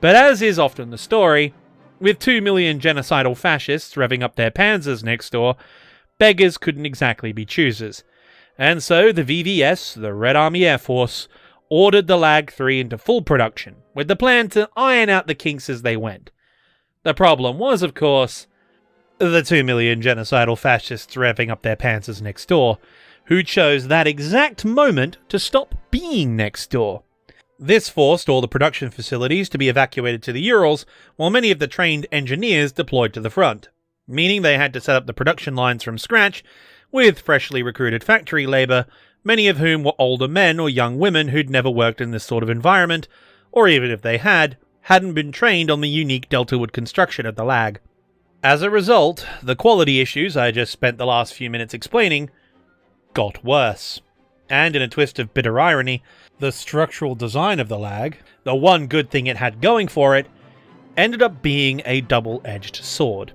But as is often the story, with 2 million genocidal fascists revving up their panzers next door, beggars couldn't exactly be choosers. And so the VVS, the Red Army Air Force, ordered the Lag 3 into full production, with the plan to iron out the kinks as they went. The problem was, of course, the 2 million genocidal fascists revving up their panzers next door, who chose that exact moment to stop being next door. This forced all the production facilities to be evacuated to the Urals, while many of the trained engineers deployed to the front, meaning they had to set up the production lines from scratch, with freshly recruited factory labour, many of whom were older men or young women who'd never worked in this sort of environment, or even if they hadn't been trained on the unique delta-wood construction of the Lag. As a result, the quality issues I just spent the last few minutes explaining got worse. And in a twist of bitter irony, the structural design of the Lag, the one good thing it had going for it, ended up being a double-edged sword.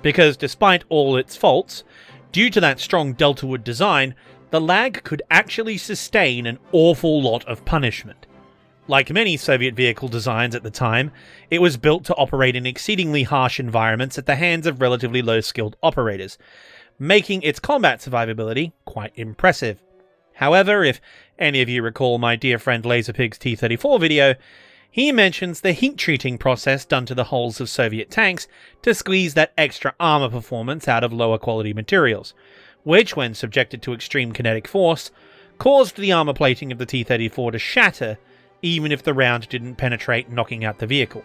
Because despite all its faults, due to that strong delta-wood design, the Lag could actually sustain an awful lot of punishment. Like many Soviet vehicle designs at the time, it was built to operate in exceedingly harsh environments at the hands of relatively low-skilled operators, making its combat survivability quite impressive. However, if any of you recall my dear friend Laserpig's T-34 video, he mentions the heat-treating process done to the hulls of Soviet tanks to squeeze that extra armor performance out of lower-quality materials, which, when subjected to extreme kinetic force, caused the armor plating of the T-34 to shatter, even if the round didn't penetrate, knocking out the vehicle.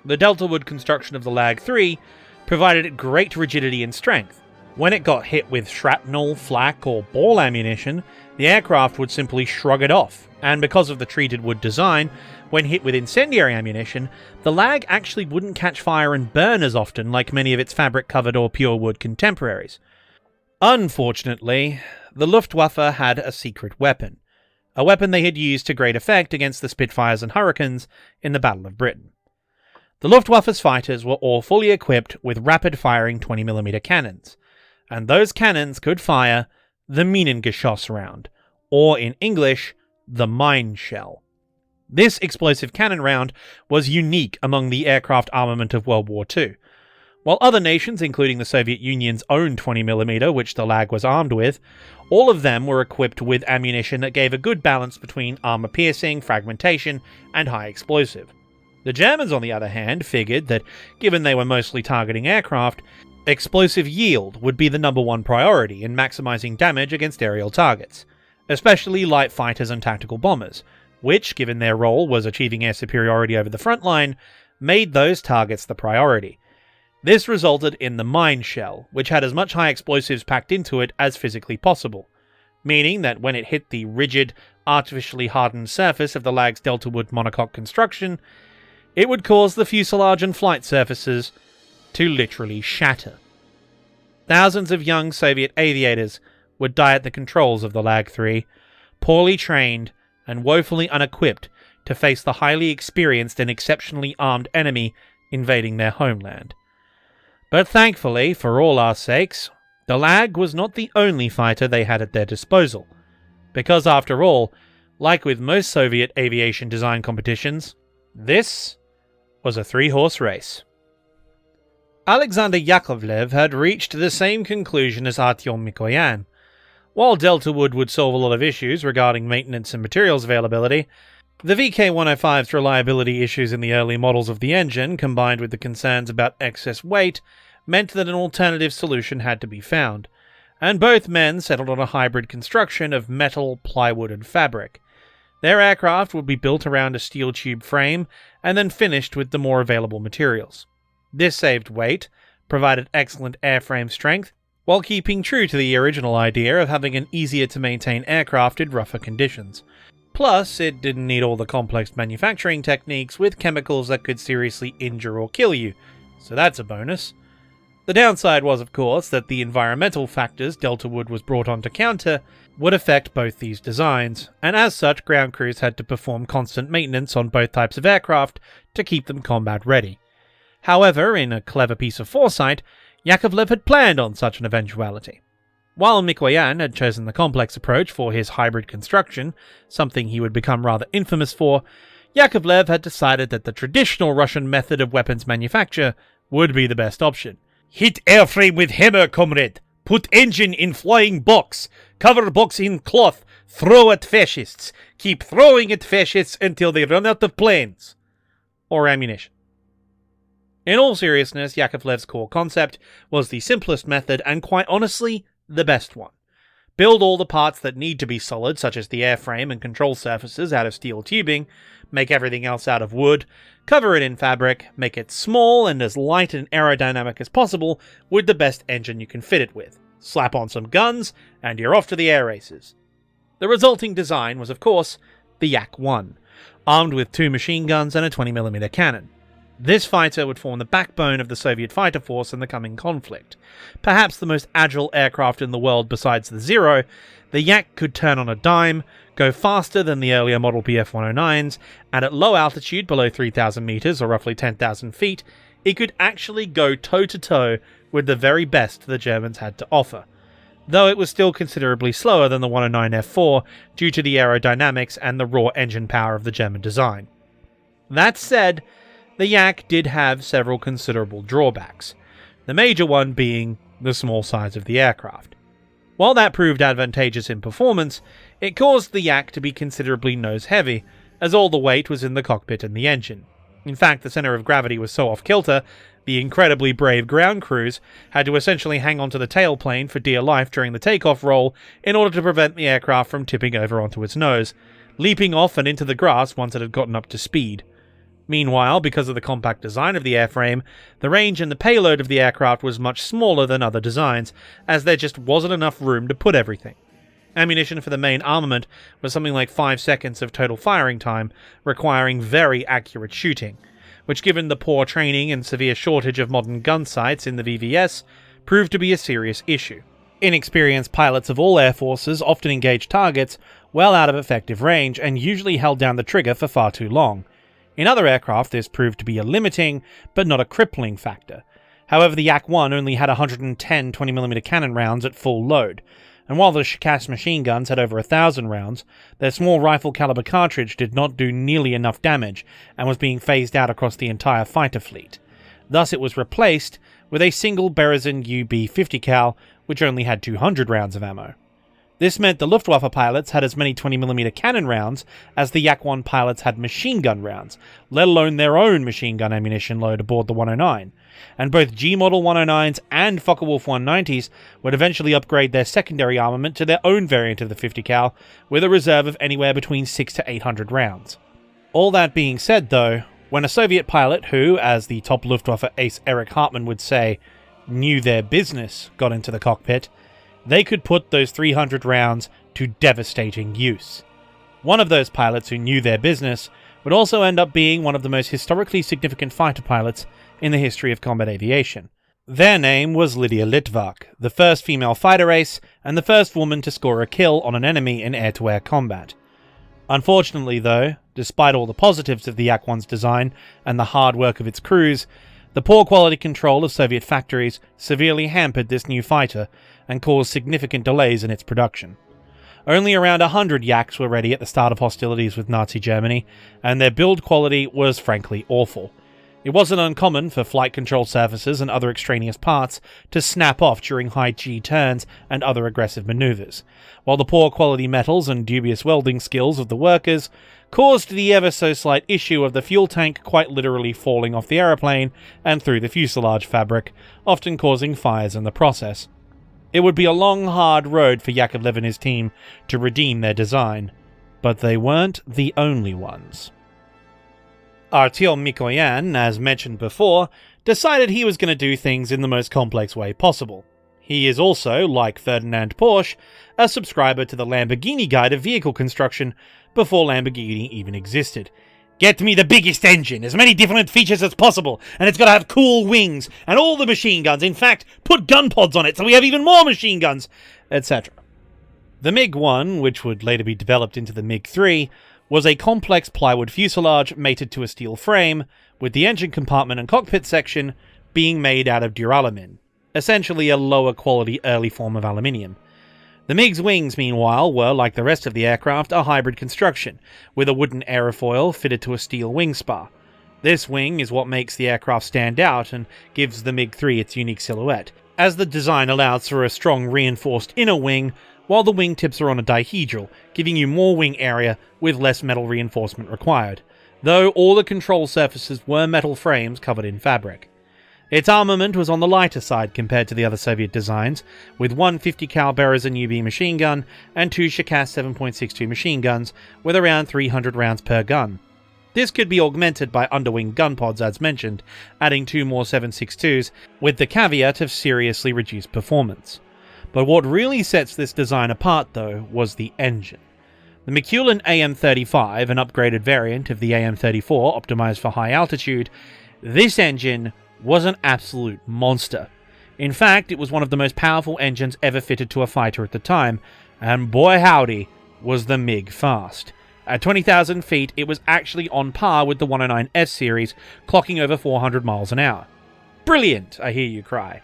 The delta-wood construction of the Lag-3 provided it great rigidity and strength. When it got hit with shrapnel, flak, or ball ammunition, the aircraft would simply shrug it off, and because of the treated wood design, when hit with incendiary ammunition, the Lag actually wouldn't catch fire and burn as often like many of its fabric-covered or pure wood contemporaries. Unfortunately, the Luftwaffe had a secret weapon, a weapon they had used to great effect against the Spitfires and Hurricanes in the Battle of Britain. The Luftwaffe's fighters were all fully equipped with rapid-firing 20mm cannons, and those cannons could fire the Minengeschoss round, or in English, the mine shell. This explosive cannon round was unique among the aircraft armament of World War II. While other nations, including the Soviet Union's own 20mm, which the Lag was armed with, all of them were equipped with ammunition that gave a good balance between armor-piercing, fragmentation, and high explosive. The Germans, on the other hand, figured that, given they were mostly targeting aircraft, explosive yield would be the number one priority in maximizing damage against aerial targets, especially light fighters and tactical bombers, which, given their role was achieving air superiority over the front line, made those targets the priority. This resulted in the mine shell, which had as much high explosives packed into it as physically possible, meaning that when it hit the rigid, artificially hardened surface of the Lag's delta-wood monocoque construction, it would cause the fuselage and flight surfaces to literally shatter. Thousands of young Soviet aviators would die at the controls of the Lag-3, poorly trained and woefully unequipped to face the highly experienced and exceptionally armed enemy invading their homeland. But thankfully, for all our sakes, the Lag was not the only fighter they had at their disposal, because after all, like with most Soviet aviation design competitions, this was a three-horse race. Alexander Yakovlev had reached the same conclusion as Artyom Mikoyan. While delta wood would solve a lot of issues regarding maintenance and materials availability, the VK-105's reliability issues in the early models of the engine, combined with the concerns about excess weight, meant that an alternative solution had to be found, and both men settled on a hybrid construction of metal, plywood, and fabric. Their aircraft would be built around a steel tube frame and then finished with the more available materials. This saved weight, provided excellent airframe strength, while keeping true to the original idea of having an easier-to-maintain aircraft in rougher conditions. Plus, it didn't need all the complex manufacturing techniques with chemicals that could seriously injure or kill you, so that's a bonus. The downside was, of course, that the environmental factors delta wood was brought on to counter would affect both these designs, and as such ground crews had to perform constant maintenance on both types of aircraft to keep them combat ready. However, in a clever piece of foresight, Yakovlev had planned on such an eventuality. While Mikoyan had chosen the complex approach for his hybrid construction, something he would become rather infamous for, Yakovlev had decided that the traditional Russian method of weapons manufacture would be the best option. Hit airframe with hammer, comrade! Put engine in flying box! Cover box in cloth! Throw at fascists! Keep throwing at fascists until they run out of planes! Or ammunition. In all seriousness, Yakovlev's core concept was the simplest method and, quite honestly, the best one. Build all the parts that need to be solid, such as the airframe and control surfaces, out of steel tubing, make everything else out of wood, cover it in fabric, make it small and as light and aerodynamic as possible with the best engine you can fit it with. Slap on some guns, and you're off to the air races. The resulting design was, of course, the Yak-1, armed with 2 machine guns and a 20mm cannon. This fighter would form the backbone of the Soviet fighter force in the coming conflict. Perhaps the most agile aircraft in the world besides the Zero, the Yak could turn on a dime, go faster than the earlier model Bf-109s, and at low altitude below 3,000 meters, or roughly 10,000 feet, it could actually go toe-to-toe with the very best the Germans had to offer, though it was still considerably slower than the 109F4 due to the aerodynamics and the raw engine power of the German design. That said, the Yak did have several considerable drawbacks, the major one being the small size of the aircraft. While that proved advantageous in performance, it caused the Yak to be considerably nose-heavy, as all the weight was in the cockpit and the engine. In fact, the center of gravity was so off-kilter, The incredibly brave ground crews had to essentially hang onto the tailplane for dear life during the takeoff roll in order to prevent the aircraft from tipping over onto its nose, leaping off and into the grass once it had gotten up to speed. Meanwhile, because of the compact design of the airframe, the range and the payload of the aircraft was much smaller than other designs, as there just wasn't enough room to put everything. Ammunition for the main armament was something like 5 seconds of total firing time, requiring very accurate shooting, which, given the poor training and severe shortage of modern gun sights in the VVS, proved to be a serious issue. Inexperienced pilots of all air forces often engaged targets well out of effective range and usually held down the trigger for far too long. In other aircraft, this proved to be a limiting, but not a crippling factor. However, the Yak-1 only had 110 20mm cannon rounds at full load, and while the Shikast machine guns had over 1,000 rounds, their small rifle caliber cartridge did not do nearly enough damage and was being phased out across the entire fighter fleet. Thus it was replaced with a single Berezin UB-50 cal, which only had 200 rounds of ammo. This meant the Luftwaffe pilots had as many 20mm cannon rounds as the Yak-1 pilots had machine gun rounds, let alone their own machine gun ammunition load aboard the 109. And both G-Model 109s and Focke-Wulf 190s would eventually upgrade their secondary armament to their own variant of the 50 cal, with a reserve of anywhere between 600 to 800 rounds. All that being said, though, when a Soviet pilot who, as the top Luftwaffe ace Erich Hartmann would say, knew their business got into the cockpit, they could put those 300 rounds to devastating use. One of those pilots who knew their business would also end up being one of the most historically significant fighter pilots in the history of combat aviation. Their name was Lydia Litvak, the first female fighter ace and the first woman to score a kill on an enemy in air-to-air combat. Unfortunately, though, despite all the positives of the Yak-1's design and the hard work of its crews, the poor quality control of Soviet factories severely hampered this new fighter and caused significant delays in its production. Only around 100 Yaks were ready at the start of hostilities with Nazi Germany, and their build quality was frankly awful. It wasn't uncommon for flight control surfaces and other extraneous parts to snap off during high G turns and other aggressive maneuvers, while the poor quality metals and dubious welding skills of the workers caused the ever-so-slight issue of the fuel tank quite literally falling off the aeroplane and through the fuselage fabric, often causing fires in the process. It would be a long, hard road for Yakovlev and his team to redeem their design, but they weren't the only ones. Artyom Mikoyan, as mentioned before, decided he was going to do things in the most complex way possible. He is also, like Ferdinand Porsche, a subscriber to the Lamborghini Guide of Vehicle Construction before Lamborghini even existed. Get me the biggest engine, as many different features as possible, and it's got to have cool wings, and all the machine guns, in fact, put gun pods on it so we have even more machine guns, etc. The MiG-1, which would later be developed into the MiG-3, was a complex plywood fuselage mated to a steel frame, with the engine compartment and cockpit section being made out of duralumin, essentially a lower quality early form of aluminium. The MiG's wings, meanwhile, were, like the rest of the aircraft, a hybrid construction, with a wooden aerofoil fitted to a steel wing spar. This wing is what makes the aircraft stand out and gives the MiG-3 its unique silhouette, as the design allows for a strong reinforced inner wing, while the wingtips are on a dihedral, giving you more wing area with less metal reinforcement required, though all the control surfaces were metal frames covered in fabric. Its armament was on the lighter side compared to the other Soviet designs, with one 50 cal Berezin UB machine gun and two Shikast 7.62 machine guns with around 300 rounds per gun. This could be augmented by underwing gun pods as mentioned, adding two more 7.62s, with the caveat of seriously reduced performance. But what really sets this design apart, though, was the engine. The McEwen AM-35, an upgraded variant of the AM-34 optimized for high altitude, this engine was an absolute monster. In fact, it was one of the most powerful engines ever fitted to a fighter at the time, and boy howdy, was the MiG fast. At 20,000 feet, it was actually on par with the 109S series, clocking over 400 miles an hour. Brilliant, I hear you cry.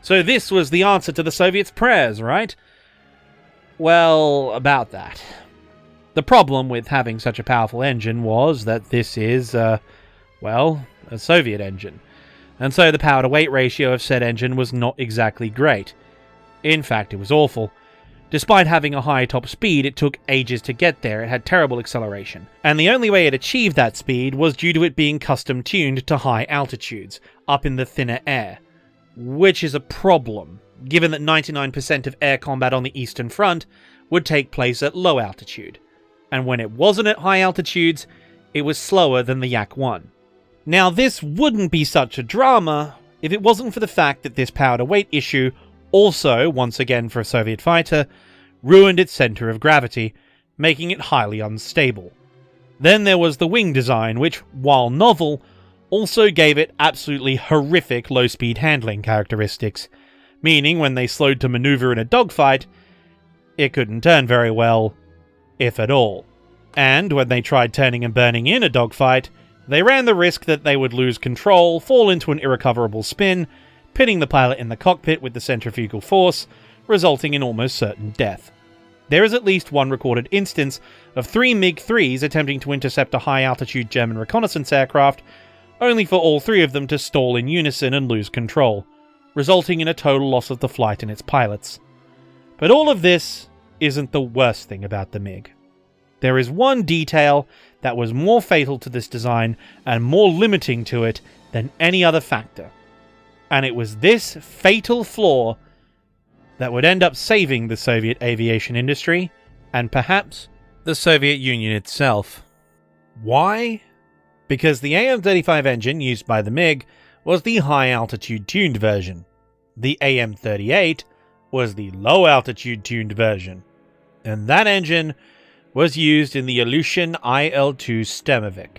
So this was the answer to the Soviets' prayers, right? Well, about that. The problem with having such a powerful engine was that this is, a Soviet engine. And so the power-to-weight ratio of said engine was not exactly great. In fact, it was awful. Despite having a high top speed, it took ages to get there. It had terrible acceleration. And the only way it achieved that speed was due to it being custom tuned to high altitudes, up in the thinner air. Which is a problem, given that 99% of air combat on the Eastern Front would take place at low altitude. And when it wasn't at high altitudes, it was slower than the Yak-1. Now, this wouldn't be such a drama if it wasn't for the fact that this power-to-weight issue also, once again for a Soviet fighter, ruined its center of gravity, making it highly unstable. Then there was the wing design, which, while novel, also gave it absolutely horrific low-speed handling characteristics, meaning when they slowed to maneuver in a dogfight, it couldn't turn very well, if at all. And when they tried turning and burning in a dogfight, they ran the risk that they would lose control, fall into an irrecoverable spin, pitting the pilot in the cockpit with the centrifugal force, resulting in almost certain death. There is at least one recorded instance of 3 MiG-3s attempting to intercept a high-altitude German reconnaissance aircraft, only for all 3 of them to stall in unison and lose control, resulting in a total loss of the flight and its pilots. But all of this isn't the worst thing about the MiG. There is one detail that was more fatal to this design and more limiting to it than any other factor. And it was this fatal flaw that would end up saving the Soviet aviation industry, and perhaps the Soviet Union itself. Why? Because the AM-35 engine used by the MiG was the high-altitude tuned version. The AM-38 was the low-altitude tuned version. And that engine was used in the Ilyushin IL-2 Stemovik.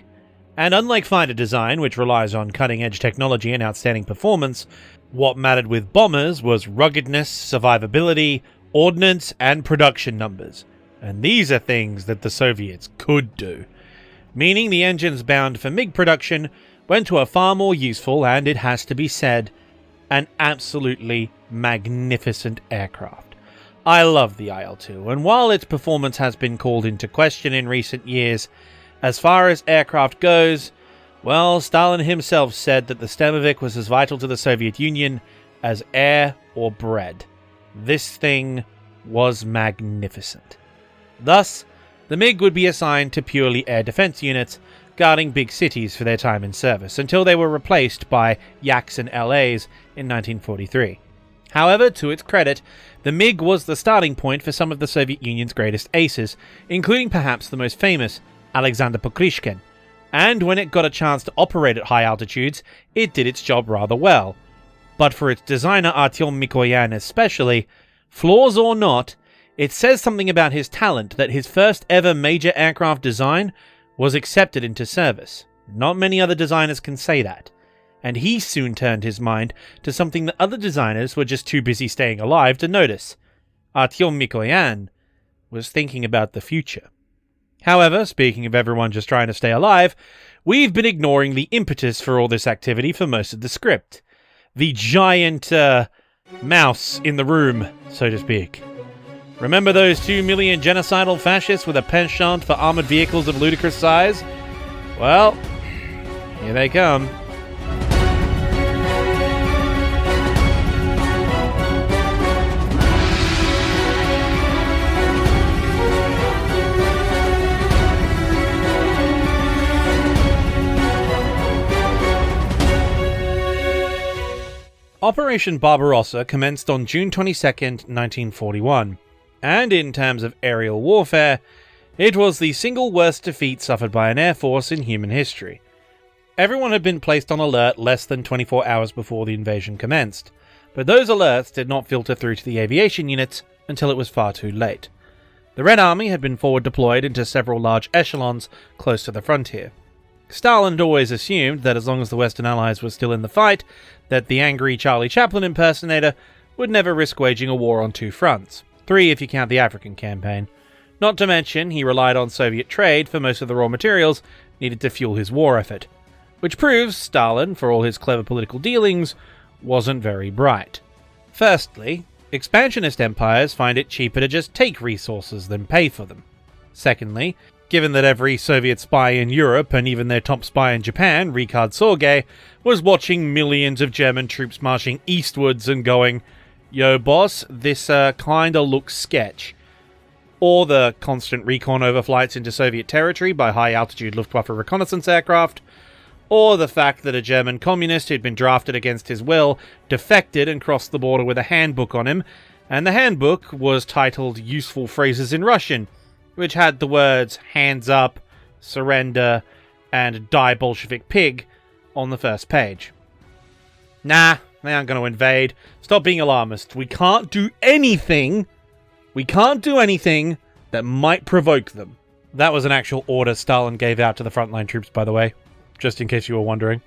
And unlike fighter design, which relies on cutting-edge technology and outstanding performance, what mattered with bombers was ruggedness, survivability, ordnance, and production numbers. And these are things that the Soviets could do. Meaning the engines bound for MiG production went to a far more useful, and it has to be said, an absolutely magnificent aircraft. I love the IL-2, and while its performance has been called into question in recent years, as far as aircraft goes, well, Stalin himself said that the Stemovik was as vital to the Soviet Union as air or bread. This thing was magnificent. Thus, the MiG would be assigned to purely air defense units, guarding big cities for their time in service, until they were replaced by Yaks and LAs in 1943. However, to its credit, the MiG was the starting point for some of the Soviet Union's greatest aces, including perhaps the most famous, Alexander Pokrishkin, and when it got a chance to operate at high altitudes, it did its job rather well. But for its designer Artyom Mikoyan especially, flaws or not, it says something about his talent that his first ever major aircraft design was accepted into service. Not many other designers can say that. And he soon turned his mind to something that other designers were just too busy staying alive to notice. Artyom Mikoyan was thinking about the future. However, speaking of everyone just trying to stay alive, we've been ignoring the impetus for all this activity for most of the script. The giant, mouse in the room, so to speak. Remember those 2 million genocidal fascists with a penchant for armored vehicles of ludicrous size? Well, here they come. Operation Barbarossa commenced on June 22, 1941, and in terms of aerial warfare, it was the single worst defeat suffered by an air force in human history. Everyone had been placed on alert less than 24 hours before the invasion commenced, but those alerts did not filter through to the aviation units until it was far too late. The Red Army had been forward deployed into several large echelons close to the frontier. Stalin had always assumed that as long as the Western Allies were still in the fight, that the angry Charlie Chaplin impersonator would never risk waging a war on 2 fronts, 3 if you count the African campaign. Not to mention, he relied on Soviet trade for most of the raw materials needed to fuel his war effort, which proves Stalin, for all his clever political dealings, wasn't very bright. Firstly, expansionist empires find it cheaper to just take resources than pay for them. Secondly, given that every Soviet spy in Europe, and even their top spy in Japan, Richard Sorge, was watching millions of German troops marching eastwards and going, yo boss, this kinda looks sketch. Or the constant recon overflights into Soviet territory by high-altitude Luftwaffe reconnaissance aircraft, or the fact that a German communist who'd been drafted against his will defected and crossed the border with a handbook on him, and the handbook was titled Useful Phrases in Russian, which had the words hands up, surrender, and die Bolshevik pig on the first page. Nah, they aren't going to invade. Stop being alarmist. We can't do anything that might provoke them. That was an actual order Stalin gave out to the frontline troops, by the way, just in case you were wondering.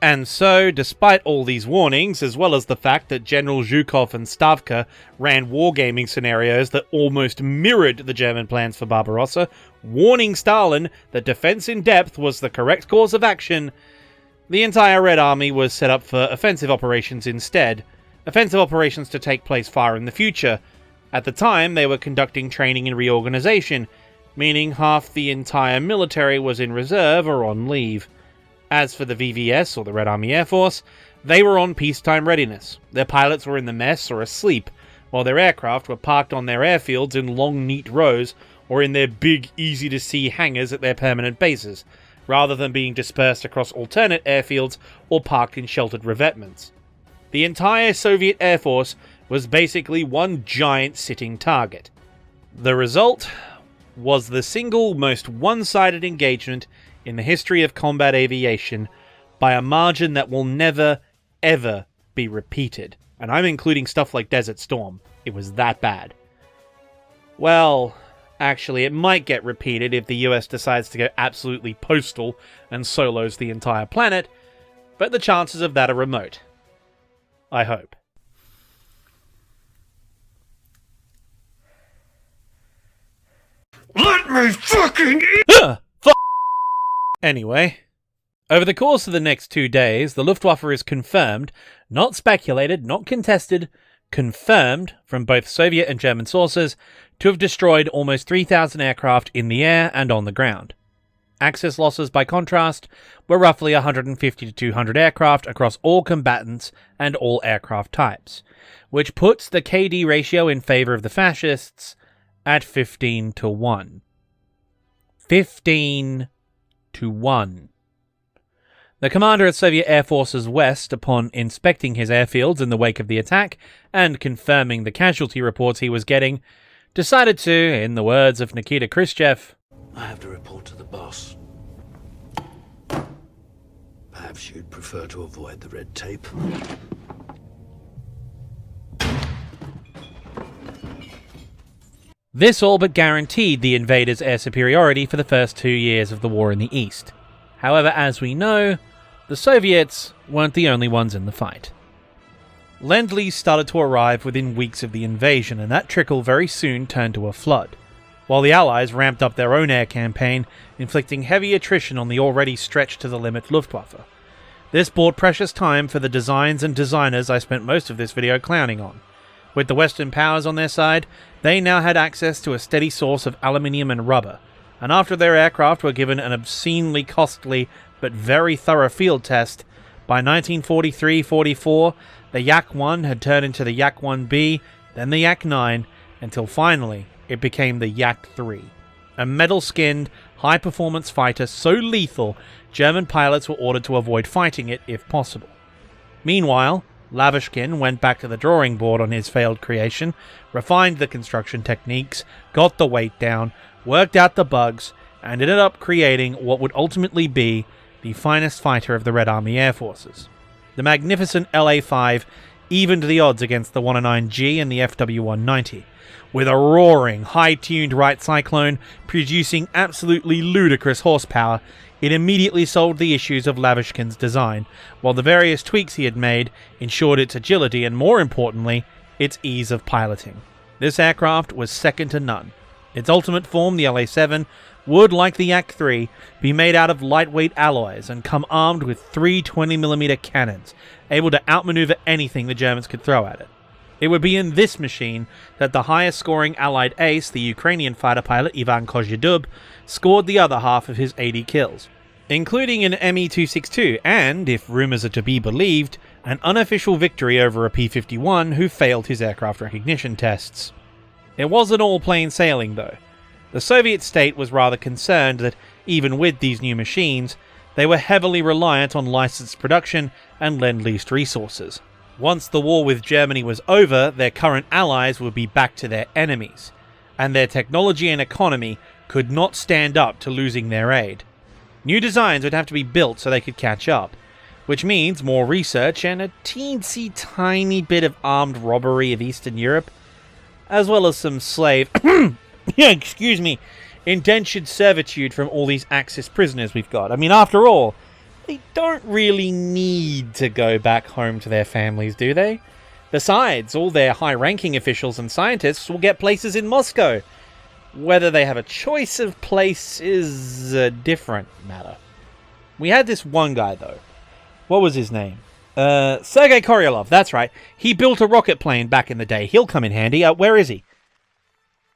And so, despite all these warnings, as well as the fact that General Zhukov and Stavka ran wargaming scenarios that almost mirrored the German plans for Barbarossa, warning Stalin that defense in depth was the correct course of action, the entire Red Army was set up for offensive operations instead. Offensive operations to take place far in the future. At the time, they were conducting training and reorganization, meaning half the entire military was in reserve or on leave. As for the VVS, or the Red Army Air Force, they were on peacetime readiness. Their pilots were in the mess or asleep, while their aircraft were parked on their airfields in long, neat rows, or in their big, easy-to-see hangars at their permanent bases, rather than being dispersed across alternate airfields or parked in sheltered revetments. The entire Soviet Air Force was basically one giant sitting target. The result was the single most one-sided engagement in the history of combat aviation by a margin that will never, ever be repeated. And I'm including stuff like Desert Storm. It was that bad. Well, actually, it might get repeated if the US decides to go absolutely postal and solos the entire planet, but the chances of that are remote. I hope. Let me fucking Anyway, over the course of the next 2 days, the Luftwaffe is confirmed, not speculated, not contested, confirmed from both Soviet and German sources to have destroyed almost 3,000 aircraft in the air and on the ground. Axis losses, by contrast, were roughly 150 to 200 aircraft across all combatants and all aircraft types, which puts the KD ratio in favour of the fascists at 15 to 1. 15 to 1. The commander at Soviet Air Forces West, upon inspecting his airfields in the wake of the attack and confirming the casualty reports he was getting, decided to, in the words of Nikita Khrushchev, I have to report to the boss. Perhaps you'd prefer to avoid the red tape. This all but guaranteed the invaders' air superiority for the first 2 years of the war in the East. However, as we know, the Soviets weren't the only ones in the fight. Lend-Lease started to arrive within weeks of the invasion, and that trickle very soon turned to a flood, while the Allies ramped up their own air campaign, inflicting heavy attrition on the already stretched-to-the-limit Luftwaffe. This bought precious time for the designs and designers I spent most of this video clowning on. With the Western powers on their side, they now had access to a steady source of aluminium and rubber, and after their aircraft were given an obscenely costly but very thorough field test, by 1943-44, the Yak-1 had turned into the Yak-1B, then the Yak-9, until finally it became the Yak-3. A metal-skinned, high-performance fighter so lethal, German pilots were ordered to avoid fighting it if possible. Meanwhile, Lavishkin went back to the drawing board on his failed creation, refined the construction techniques, got the weight down, worked out the bugs, and ended up creating what would ultimately be the finest fighter of the Red Army Air Forces. The magnificent LA-5 evened the odds against the 109G and the FW-190, with a roaring, high-tuned right cyclone producing absolutely ludicrous horsepower. It immediately solved the issues of Lavishkin's design, while the various tweaks he had made ensured its agility and, more importantly, its ease of piloting. This aircraft was second to none. Its ultimate form, the LA-7, would, like the Yak-3, be made out of lightweight alloys and come armed with 3 20mm cannons, able to outmaneuver anything the Germans could throw at it. It would be in this machine that the highest-scoring Allied ace, the Ukrainian fighter pilot Ivan Kozhedub, scored the other half of his 80 kills, including an Me-262 and, if rumours are to be believed, an unofficial victory over a P-51 who failed his aircraft recognition tests. It wasn't all plain sailing, though. The Soviet state was rather concerned that, even with these new machines, they were heavily reliant on licensed production and lend-leased resources. Once the war with Germany was over, their current allies would be back to their enemies, and their technology and economy could not stand up to losing their aid. New designs would have to be built so they could catch up, which means more research and a teensy tiny bit of armed robbery of Eastern Europe, as well as some indentured servitude from all these Axis prisoners we've got. I mean, after all, they don't really need to go back home to their families, do they? Besides, all their high-ranking officials and scientists will get places in Moscow. Whether they have a choice of place is a different matter. We had this one guy, though. What was his name? Sergei Korolyov, that's right. He built a rocket plane back in the day. He'll come in handy. Where is he?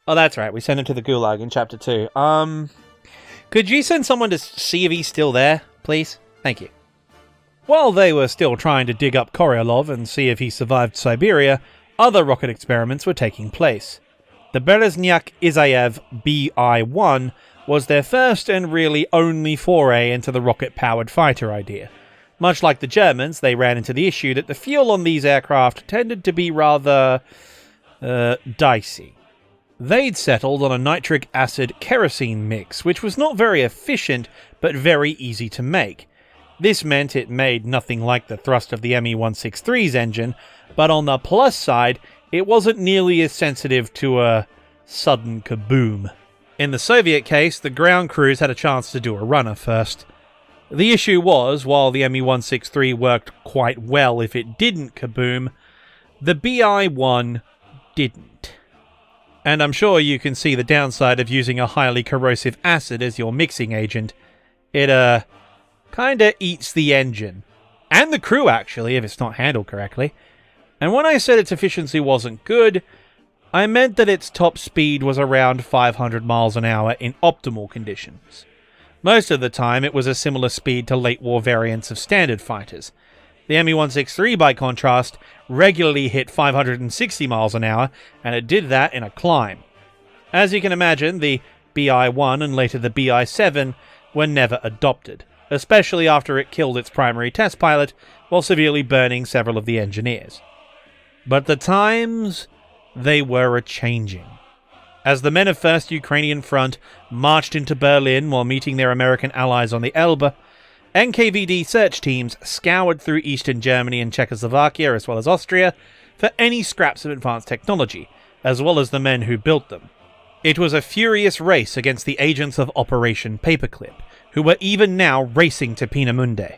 Oh, that's right. We sent him to the Gulag in Chapter 2. Could you send someone to see if he's still there, please? Thank you. While they were still trying to dig up Korolyov and see if he survived Siberia, other rocket experiments were taking place. The Berezhnyak-Isayev BI-1 was their first and really only foray into the rocket-powered fighter idea. Much like the Germans, they ran into the issue that the fuel on these aircraft tended to be rather dicey. They'd settled on a nitric acid kerosene mix, which was not very efficient, but very easy to make. This meant it made nothing like the thrust of the Me-163's engine, but on the plus side, it wasn't nearly as sensitive to a sudden kaboom. In the Soviet case, the ground crews had a chance to do a runner first. The issue was, while the Me-163 worked quite well if it didn't kaboom, the BI-1 didn't. And I'm sure you can see the downside of using a highly corrosive acid as your mixing agent. It, kinda eats the engine. And the crew, actually, if it's not handled correctly. And when I said its efficiency wasn't good, I meant that its top speed was around 500 miles an hour in optimal conditions. Most of the time, it was a similar speed to late war variants of standard fighters. The Me-163, by contrast, regularly hit 560 miles an hour, and it did that in a climb. As you can imagine, the BI-1 and later the BI-7 were never adopted, especially after it killed its primary test pilot while severely burning several of the engineers. But the times, they were a-changing. As the men of 1st Ukrainian Front marched into Berlin while meeting their American allies on the Elbe, NKVD search teams scoured through Eastern Germany and Czechoslovakia as well as Austria for any scraps of advanced technology, as well as the men who built them. It was a furious race against the agents of Operation Paperclip, who were even now racing to Peenemünde.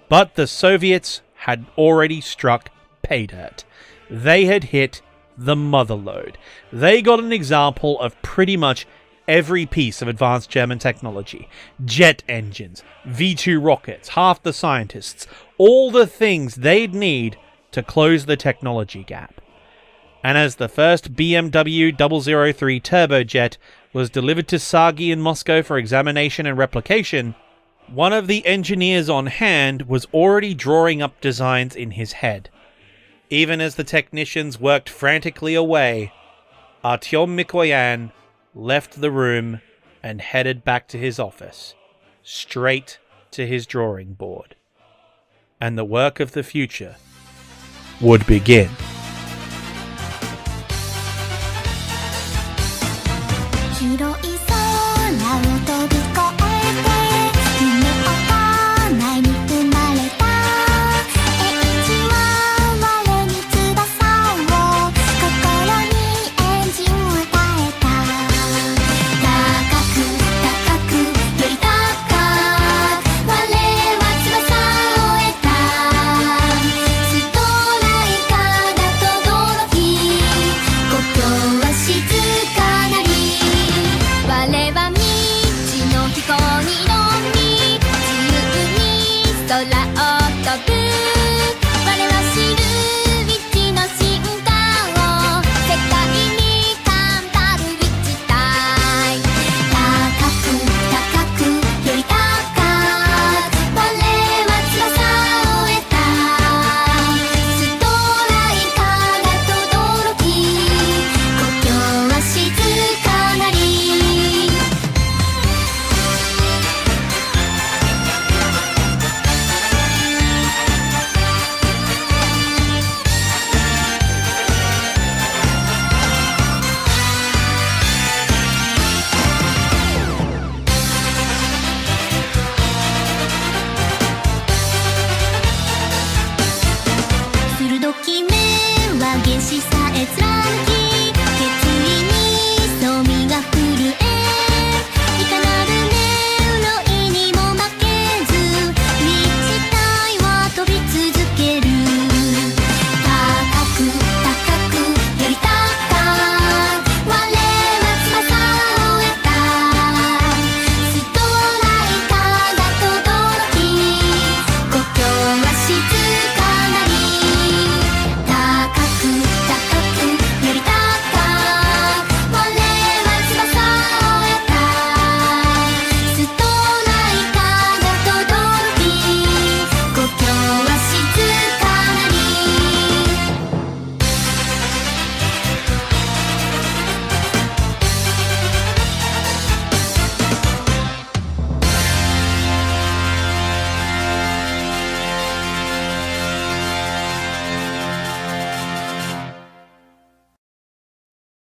But the Soviets had already struck pay dirt. They had hit the motherlode. They got an example of pretty much every piece of advanced German technology. Jet engines, V-2 rockets, half the scientists, all the things they'd need to close the technology gap. And as the first BMW 003 turbojet was delivered to Sagi in Moscow for examination and replication, one of the engineers on hand was already drawing up designs in his head. Even as the technicians worked frantically away, Artyom Mikoyan left the room and headed back to his office, straight to his drawing board. And the work of the future would begin. Sola